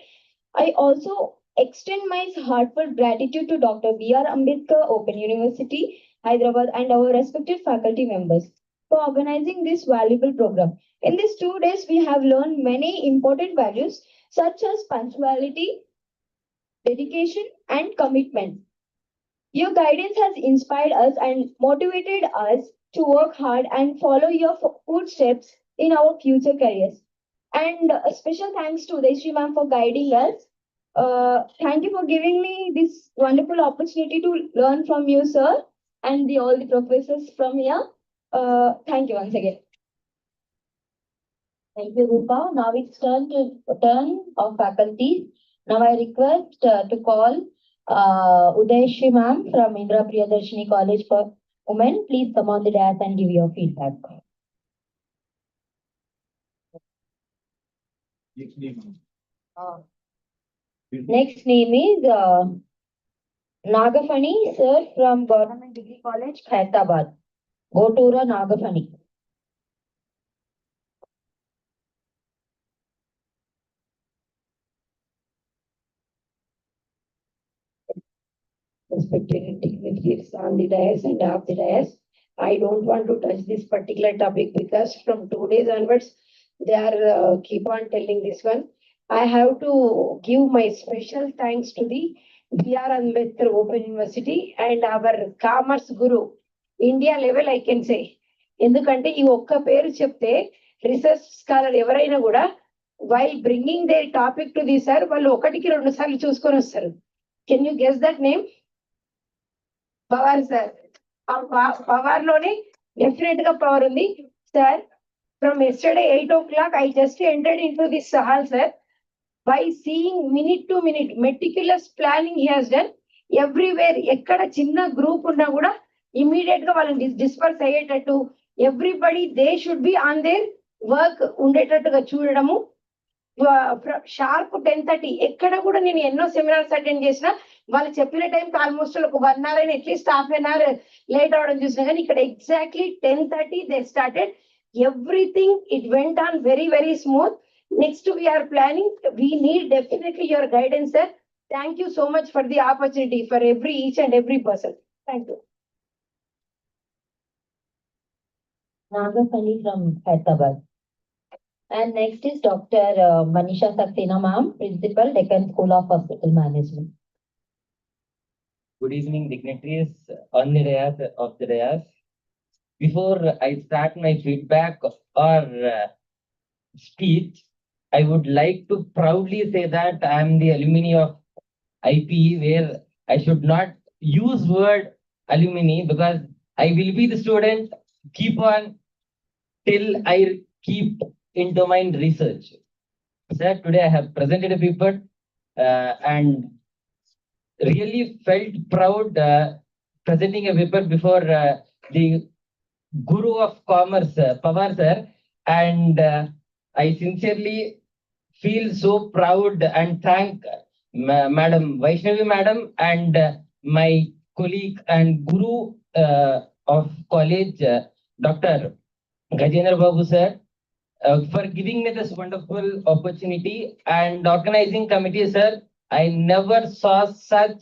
I also extend my heartfelt gratitude to Dr. B.R. Ambedkar Open University, Hyderabad, and our respective faculty members for organizing this valuable program. In these 2 days, we have learned many important values such as punctuality, dedication, and commitment. Your guidance has inspired us and motivated us to work hard and follow your footsteps in our future careers. And a special thanks to Deshri ma'am for guiding us. Thank you for giving me this wonderful opportunity to learn from you, sir, and all the professors from here. Thank you once again. Thank you, Rupa. Now it's turn of faculty. Now I request to call Udayashri ma'am from Indra Priyadarshini College for Women. Please come on the dais and give your feedback. Next name is Nagafani sir from Government Degree College, Khairabad. Gotura Nagafani. Respected dignitaries on the dais and off the dais. I don't want to touch this particular topic because from 2 days onwards, they are keep on telling this one. I have to give my special thanks to the B.R. Ambedkar Open University and our commerce guru, India level I can say. ఎందుకంటే ఈ ఒక్క పేరు చెప్తే research scholar ఎవరైనా కూడా while bringing their topic to the sir వాళ్ళు ఒకటికి 2 సార్లు చూసుకొని వస్తారు. Can you guess that name? Pawar sir. Power లోనే డెఫినెట్ గా పవర్ ఉంది sir. From yesterday 8 o'clock, I just entered into this hall, sir. By seeing minute to minute, meticulous planning he has done. Everywhere, ekkada chinna group unna kuda immediate ga valani disperse ayyetattu. Everybody, they should be on their work undetattuga చూడడము. Sharp 10:30 ఎక్కడ కూడా నేను ఎన్నో seminars attend చేసిన వాళ్ళు చెప్పిన టైంకి almost ఒక 1 hour అయినా at least half an hour late అవడం చూసినా కానీ ఇక్కడ exactly 10:30 they started. Everything it went on very, very smooth. Next we are planning. We need definitely your guidance, sir. Thank you so much for the opportunity for each and every person. Thank you. Nagapalli from Hyderabad. And next is Dr. Manisha Saxena ma'am, Principal, Deccan School of Hospital Management. Good evening, dignitaries on the dais of the dais. Before I start my feedback or speech, I would like to proudly say that I am the alumni of IPE, where I should not use word alumni because I will be the student, keep on till I keep into my research. Sir, today I have presented a paper and really felt proud presenting a paper before the Guru of Commerce, Pawar sir, and I sincerely feel so proud and thank Madam Vaishnavi Madam and my colleague and Guru of college, Dr. Gajendra Babu sir, for giving me this wonderful opportunity, and organizing committee sir. I never saw such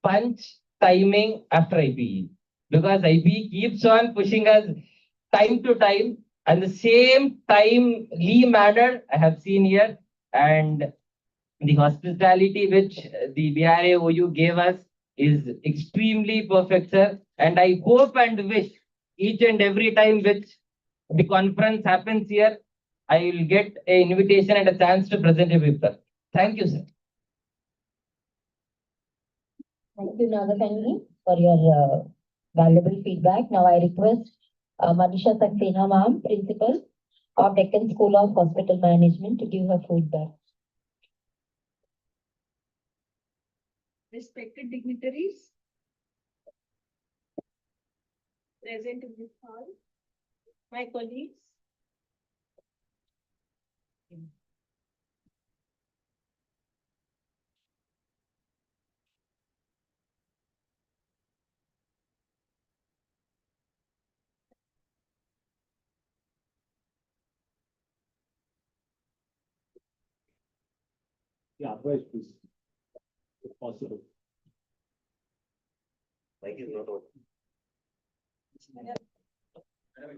punch timing after IPE. Because IPE keeps on pushing us time to time, and the same timely manner I have seen here, and the hospitality which the BRAOU gave us is extremely perfect, sir. And I hope and wish each and every time which the conference happens here, I will get an invitation and a chance to present a paper. Thank you, sir. Thank you, Naga family, for your valuable feedback. Now I request Manisha Saxena ma'am, Principal of Deccan School of Hospital Management, to give her feedback. Respected dignitaries present in this hall, my colleagues, Yeah, otherwise, please, if possible. Mic is not on.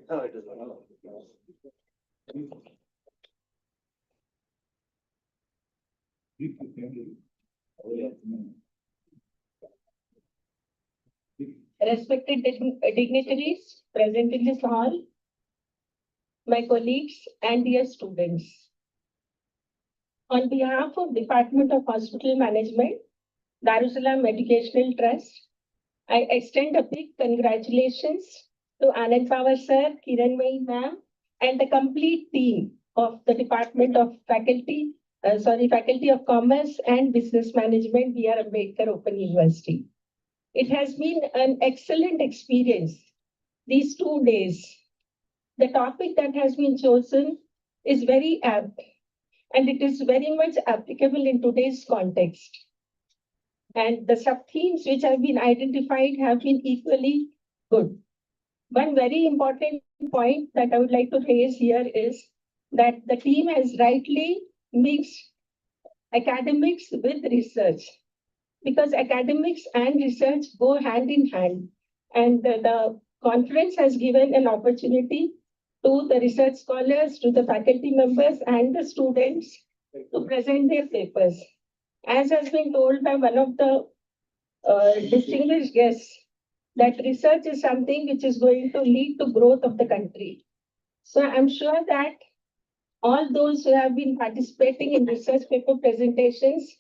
No, it is not. respected dignitaries present in this hall, my colleagues and dear students. On behalf of Department of Hospital Management, Darussalam Educational Trust, I extend a big congratulations to Anand Pawar sir, Kiranmai ma'am, and the complete team of the Department of Faculty of Commerce and Business Management, B.R. Ambedkar Open University. It has been an excellent experience these 2 days. The topic that has been chosen is very apt, and it is very much applicable in today's context. And the sub-themes which have been identified have been equally good. One very important point that I would like to raise here is that the team has rightly mixed academics with research, because academics and research go hand in hand. And the conference has given an opportunity to the research scholars, to the faculty members and the students to present their papers. As has been told by one of the distinguished guests, that research is something which is going to lead to growth of the country. So I'm sure that all those who have been participating in research paper presentations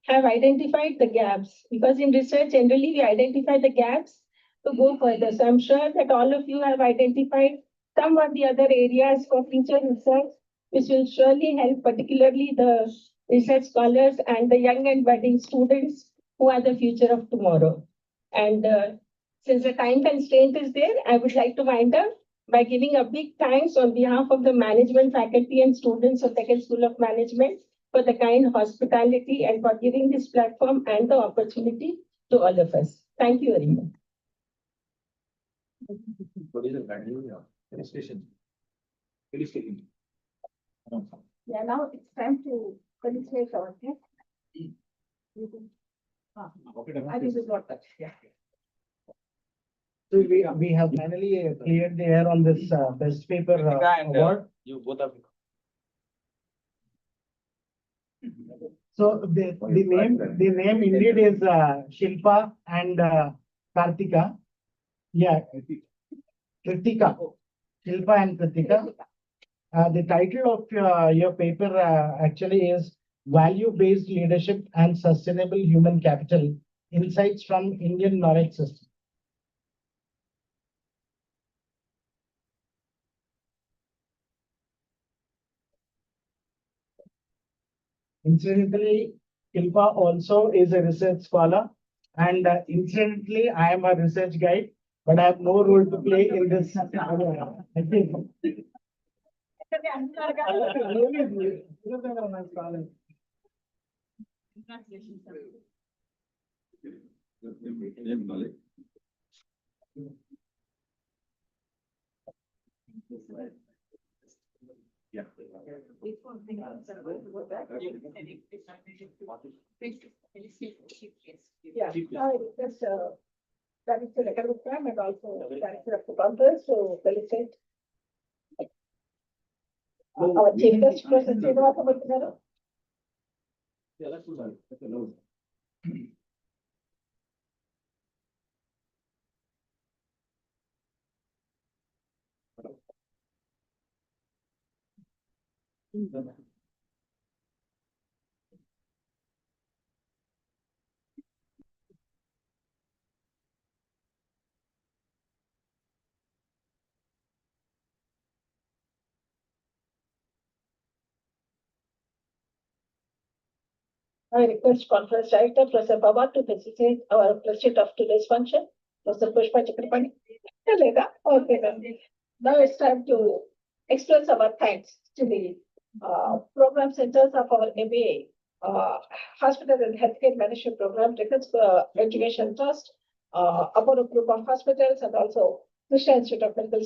have identified the gaps, because in research generally we identify the gaps to go further. So I'm sure that all of you have identified some of the other areas for future research, which will surely help particularly the research scholars and the young and budding students who are the future of tomorrow. And since the time constraint is there, I would like to wind up by giving a big thanks on behalf of the management, faculty and students of Deccan School of Management for the kind hospitality and for giving this platform and the opportunity to all of us. Thank you very much. What is the value of registration? Police station. Yeah, now it's time to felicitate our guest. I think it's not touch. Yeah. So we have finally cleared the air on this best paper award. You both of you. So the name indeed is Shilpa and Kartika. Yeah, Kritika. Shilpa and Kritika. The title of your paper actually is Value-Based Leadership and Sustainable Human Capital, Insights from Indian Knowledge System. Incidentally, Shilpa also is a research scholar, and incidentally, I am a research guide, but I have no role to play in this. I think. Yeah. Yeah, I request Director Academic Program and also Director of the Conference to felicitate our chief guest, Professor Srinivasa Murthy. Yeah, that's good. That's allowed. I request Conference Director, Professor Baba, to facilitate our pursuit of today's function. Professor Pushpa Chakrabarti. Okay, then. Now it's time to express our thanks to the program centers of our MBA, Hospital and Healthcare Management Program, Records Education Trust, Apollo Group of Hospitals, and also Krishna Institute of Medical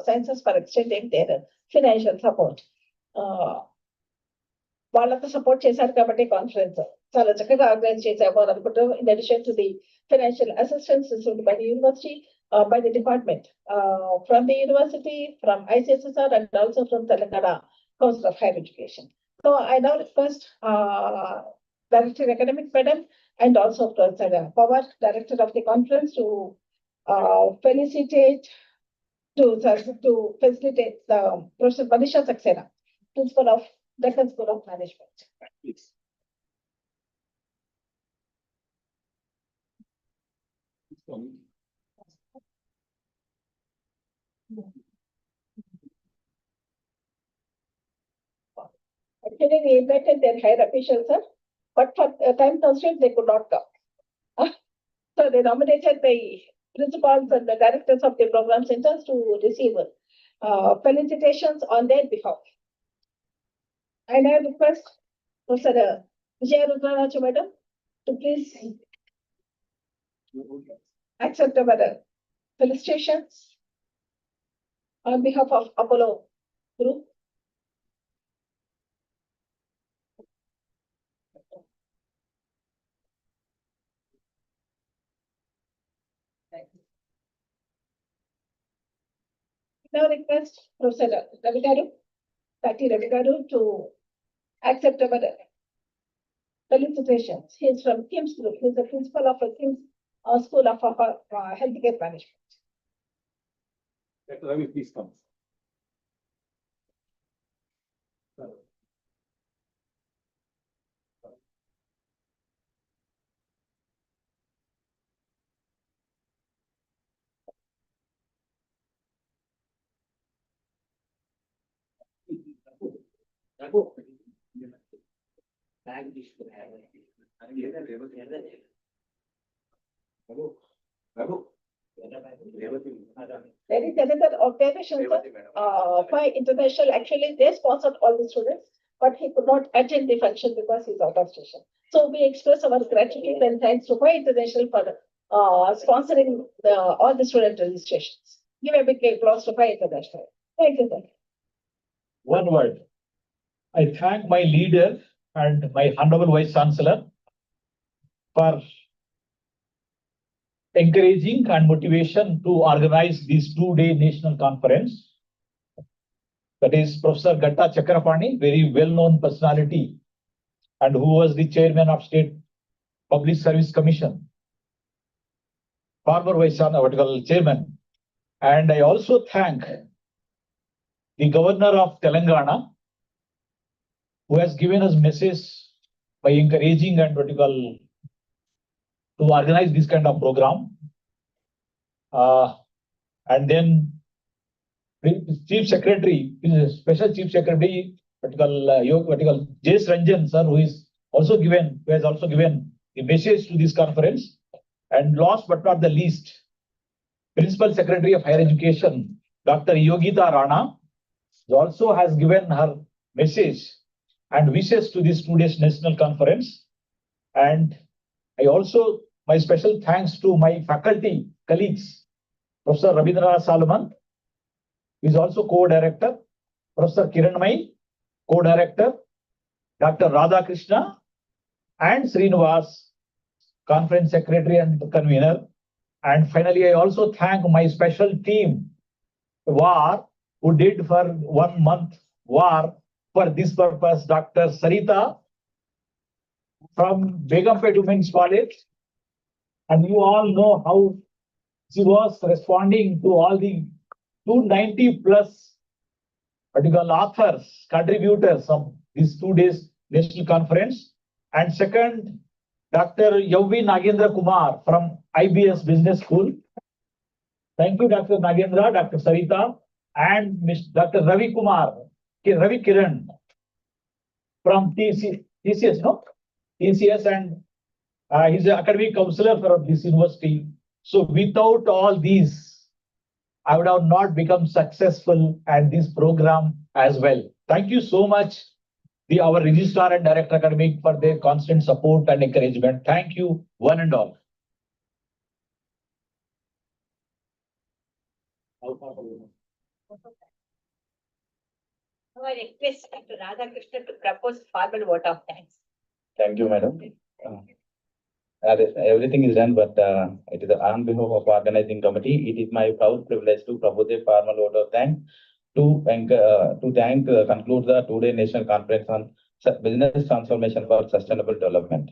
Sciences for extending their financial support. వాళ్ళంతా support చేశారు కాబట్టి conference చాలా చక్కగా organise చేసాము అని అనుకుంటాం. In addition to the financial assistance received by the university, by the department, from the university, from ICSSR, and also from Telangana Council of Higher Education. So I now request Director Academic Madam and also Professor Pawar, Director of the conference, to facilitate the Professor Manisha Saxena, Principal of Deccan School of Management. Please. Actually, we invited their higher officials, sir, but for time constraint, they could not come. So they nominated the principals and the directors of the program centers to receive felicitations on their behalf. And I request Professor Vijaya Rudranachu Madam to please accept our felicitations on behalf of Apollo Group. Now request Professor Ravi Garu, Tati Ravi Garu, to accept our felicitations. He is from KIMS Group. He is the principal of a KIMS School of Healthcare Management. Dr. Ravi, please come. There is another organization, by international. Actually, they sponsored all the students, but he could not attend the function because he's out of station. So we express our gratitude and thanks to Pi International for sponsoring all the student registrations. Give a big applause to Pi International. Thank you, sir. One word. I thank my leader and my Honorable Vice Chancellor for encouraging and motivation to organize this two-day national conference. That is Professor Gatta Chakrapani, very well-known personality, and who was the chairman of State Public Service Commission, former Vice Chairman. And I also thank the Governor of Telangana, who has given us message by encouraging and to organize this kind of program. And then Chief Secretary, Special Chief Secretary, J.S. Ranjan, sir, who has also given the message to this conference. And last but not the least, Principal Secretary of Higher Education, Dr. Yogita Rana, also has given her message and wishes to this two-day national conference. And I also, my special thanks to my faculty colleagues, Professor Rabindranath Salman, who is also co-director, Professor Kiranmai, co-director, Dr. Radha Krishna, and Srinivas, conference secretary and convener. And finally, I also thank my special team, WAR, who did for 1 month WAR for this purpose, Dr. Sarita from Begumpet Women's College. And you all know how she was responding to all the 290 plus what you call authors, contributors of this 2 days national conference. And second, Dr. Yavi Nagendra Kumar from IBS Business School. Thank you, Dr. Nagendra, Dr. Sarita, and Dr. Ravi Kumar, Ravi Kiran from TCS, no? TCS, and he's an academic counselor for this university. So without all these, I would have not become successful at this program as well. Thank you so much, our registrar and director academic, for their constant support and encouragement. Thank you, one and all. Now I request Dr. Radhakrishnan to propose formal vote of thanks. Thank you, madam. Everything is done, but it is on behalf of organizing committee. It is my proud privilege to propose a formal vote of thanks to conclude the 2-day national conference on business transformation for sustainable development.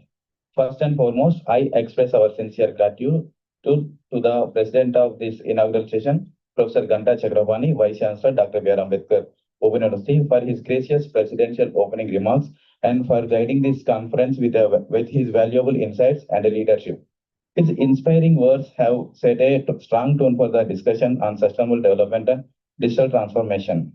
First and foremost, I express our sincere gratitude to the president of this inaugural session, Professor Ganta Chakrabarti, Vice Chancellor Dr. B.R. Ambedkar Open University, for his gracious presidential opening remarks and for guiding this conference with his valuable insights and leadership. His inspiring words have set a strong tone for the discussion on sustainable development and digital transformation.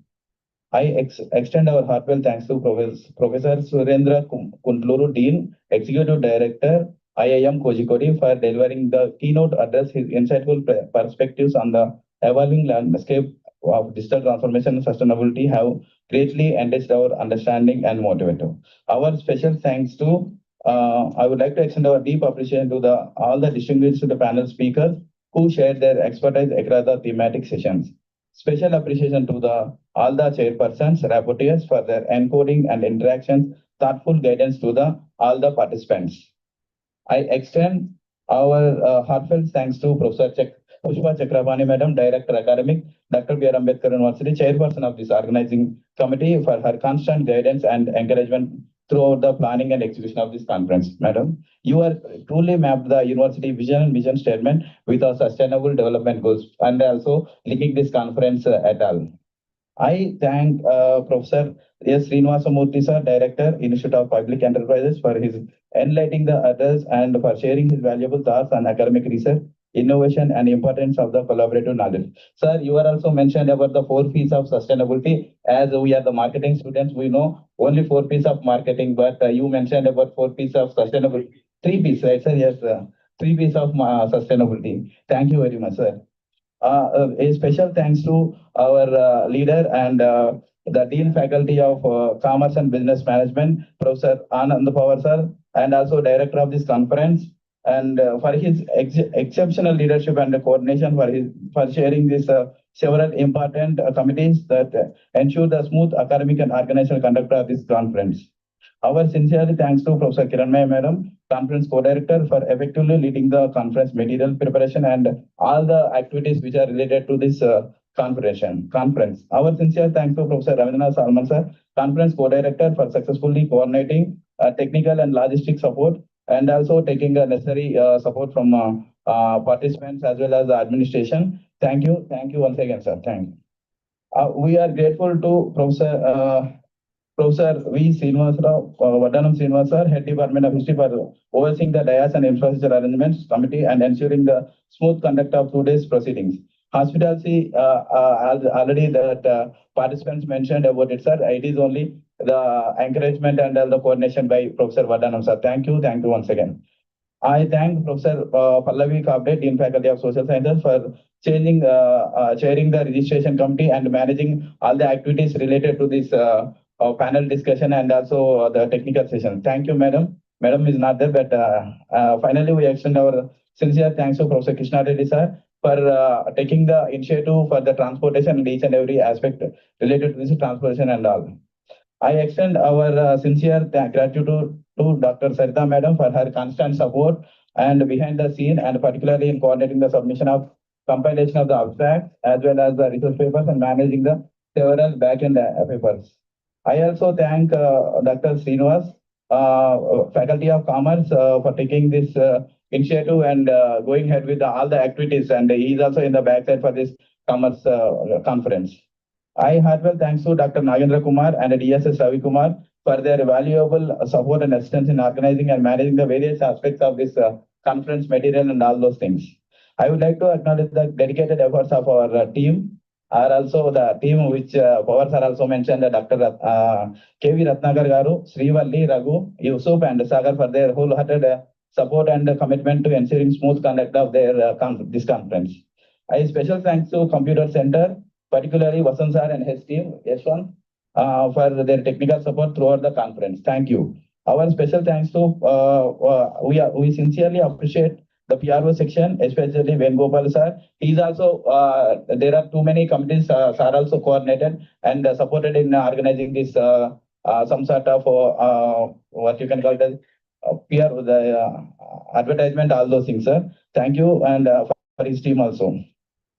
I extend our heartfelt thanks to Professor Surendra Kuntluru, Dean, Executive Director, IIM Kozhikode, for delivering the keynote address. His insightful perspectives on the evolving landscape of digital transformation and sustainability have greatly enriched our understanding and motivated. Our special thanks to, I would like to extend our deep appreciation to all the distinguished panel speakers who shared their expertise across the thematic sessions. Special appreciation to all the chairpersons, rapporteurs for their encoding and interactions, thoughtful guidance to all the participants. I extend our heartfelt thanks to Professor Pushpa Chakrabarti, Madam, Director Academic, Dr. B.R. Ambedkar University, Chairperson of this organizing committee, for her constant guidance and encouragement throughout the planning and execution of this conference. Madam, you are truly mapped the university vision and mission statement with our sustainable development goals and also linking this conference at all. I thank Professor S. Srinivasamurthy, sir, Director, Institute of Public Enterprises, for his enlightening the others and for sharing his valuable thoughts on academic research, innovation, and importance of the collaborative knowledge. Sir, you are also mentioned about the 4 P's of sustainability. As we are the marketing students, we know only 4 P's of marketing, but you mentioned about 4 P's of sustainability. 3 P's, right, sir? Yes, 3 P's of sustainability. Thank you very much, sir. A special thanks to our leader and the Dean Faculty of Commerce and Business Management, Professor Anand Pawar, sir, and also Director of this conference, and for his exceptional leadership and coordination, for sharing this several important committees that ensure the smooth academic and organizational conduct of this conference. Our sincere thanks to Professor Kiranmaya, Madam, Conference Co-Director, for effectively leading the conference material preparation and all the activities which are related to this conference. Our sincere thanks to Professor Ravindra Salman, sir, Conference Co-Director, for successfully coordinating technical and logistic support and also taking the necessary support from participants as well as the administration. Thank you once again, sir. Thank you. We are grateful to Professor V. Srinivasarao, Vadanam Srinivasar, Head Department of History, for overseeing the DIAS and Infrastructure Arrangements Committee and ensuring the smooth conduct of today's proceedings. Hospitality, already that participants mentioned about it, sir. It is only the encouragement and the coordination by Professor Vadanam, sir. Thank you once again. I thank Professor Pallavi Kabde, Dean Faculty of Social Sciences, for chairing the registration committee and managing all the activities related to this panel discussion and also the technical session. Thank you, madam. Madam is not there, but finally we extend our sincere thanks to Professor Krishna Reddy, sir, for taking the initiative for the transportation and each and every aspect related to this transportation and all. I extend our sincere gratitude to Dr. Sarita, Madam, for her constant support and behind the scene, and particularly in coordinating the submission of compilation of the abstracts as well as the research papers and managing the several back-end papers. I also thank Dr. Srinivas, Faculty of Commerce, for taking this initiative and going ahead with all the activities, and he is also in the backside for this commerce conference. I heartfelt thanks to Dr. Nagendra Kumar and DSS Ravi Kumar for their valuable support and assistance in organizing and managing the various aspects of this conference material and all those things. I would like to acknowledge the dedicated efforts of our team, are also the team which powers are also mentioned, Dr. K.V. Ratnagar Garu, Srivalli, Raghu, Yusuf and Sagar for their wholehearted support and commitment to ensuring smooth conduct of their this conference. I special thanks to Computer Center, particularly Vasan sir and his team, S1, for their technical support throughout the conference. Thank you. Our special thanks to, we sincerely appreciate the PRO section, especially Venugopal sir. He's also, there are too many committees, sir also coordinated and supported in organizing this, some sort of, what you can call it as PR, the advertisement, all those things, sir. Thank you, and for his team also.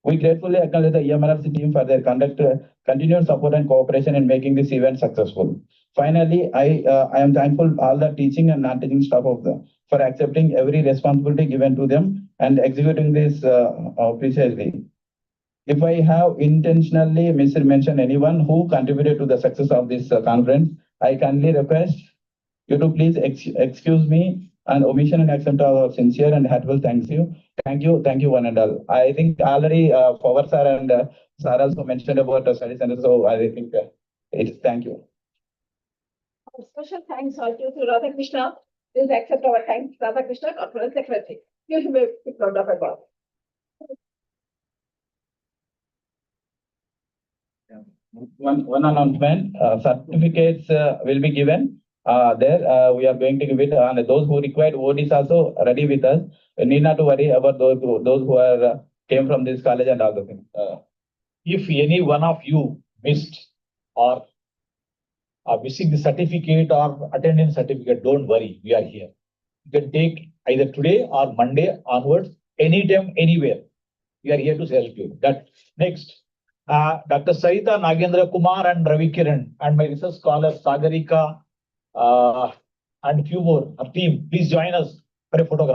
We gratefully acknowledge the EMRFC team for their continued support and cooperation in making this event successful. Finally, I am thankful all the teaching and non-teaching staff of for accepting every responsibility given to them and executing this precisely. If I have intentionally mismentioned anyone who contributed to the success of this conference, I kindly request you to please excuse me and omission and accept our sincere and heartfelt thank you one and all. I think already Power sir and sir also mentioned about the study center, so I think it's thank you. Special thanks also to Radha Krishna. Please accept our thanks, Radha Krishna, Conference Secretary. You may be proud of about. One announcement, certificates will be given. There we are going to give it, and those who required vote is also ready with us. You need not to worry about those who are came from this college and all the things. If any one of you missed or are missing the certificate or attendance certificate, don't worry, we are here. You can take either today or Monday onwards, anytime, anywhere. We are here to help you. That next, Dr. Sarita Nagendra Kumar and Ravi Kiran and my research scholar Sagarika and few more, our team, please join us for a photograph.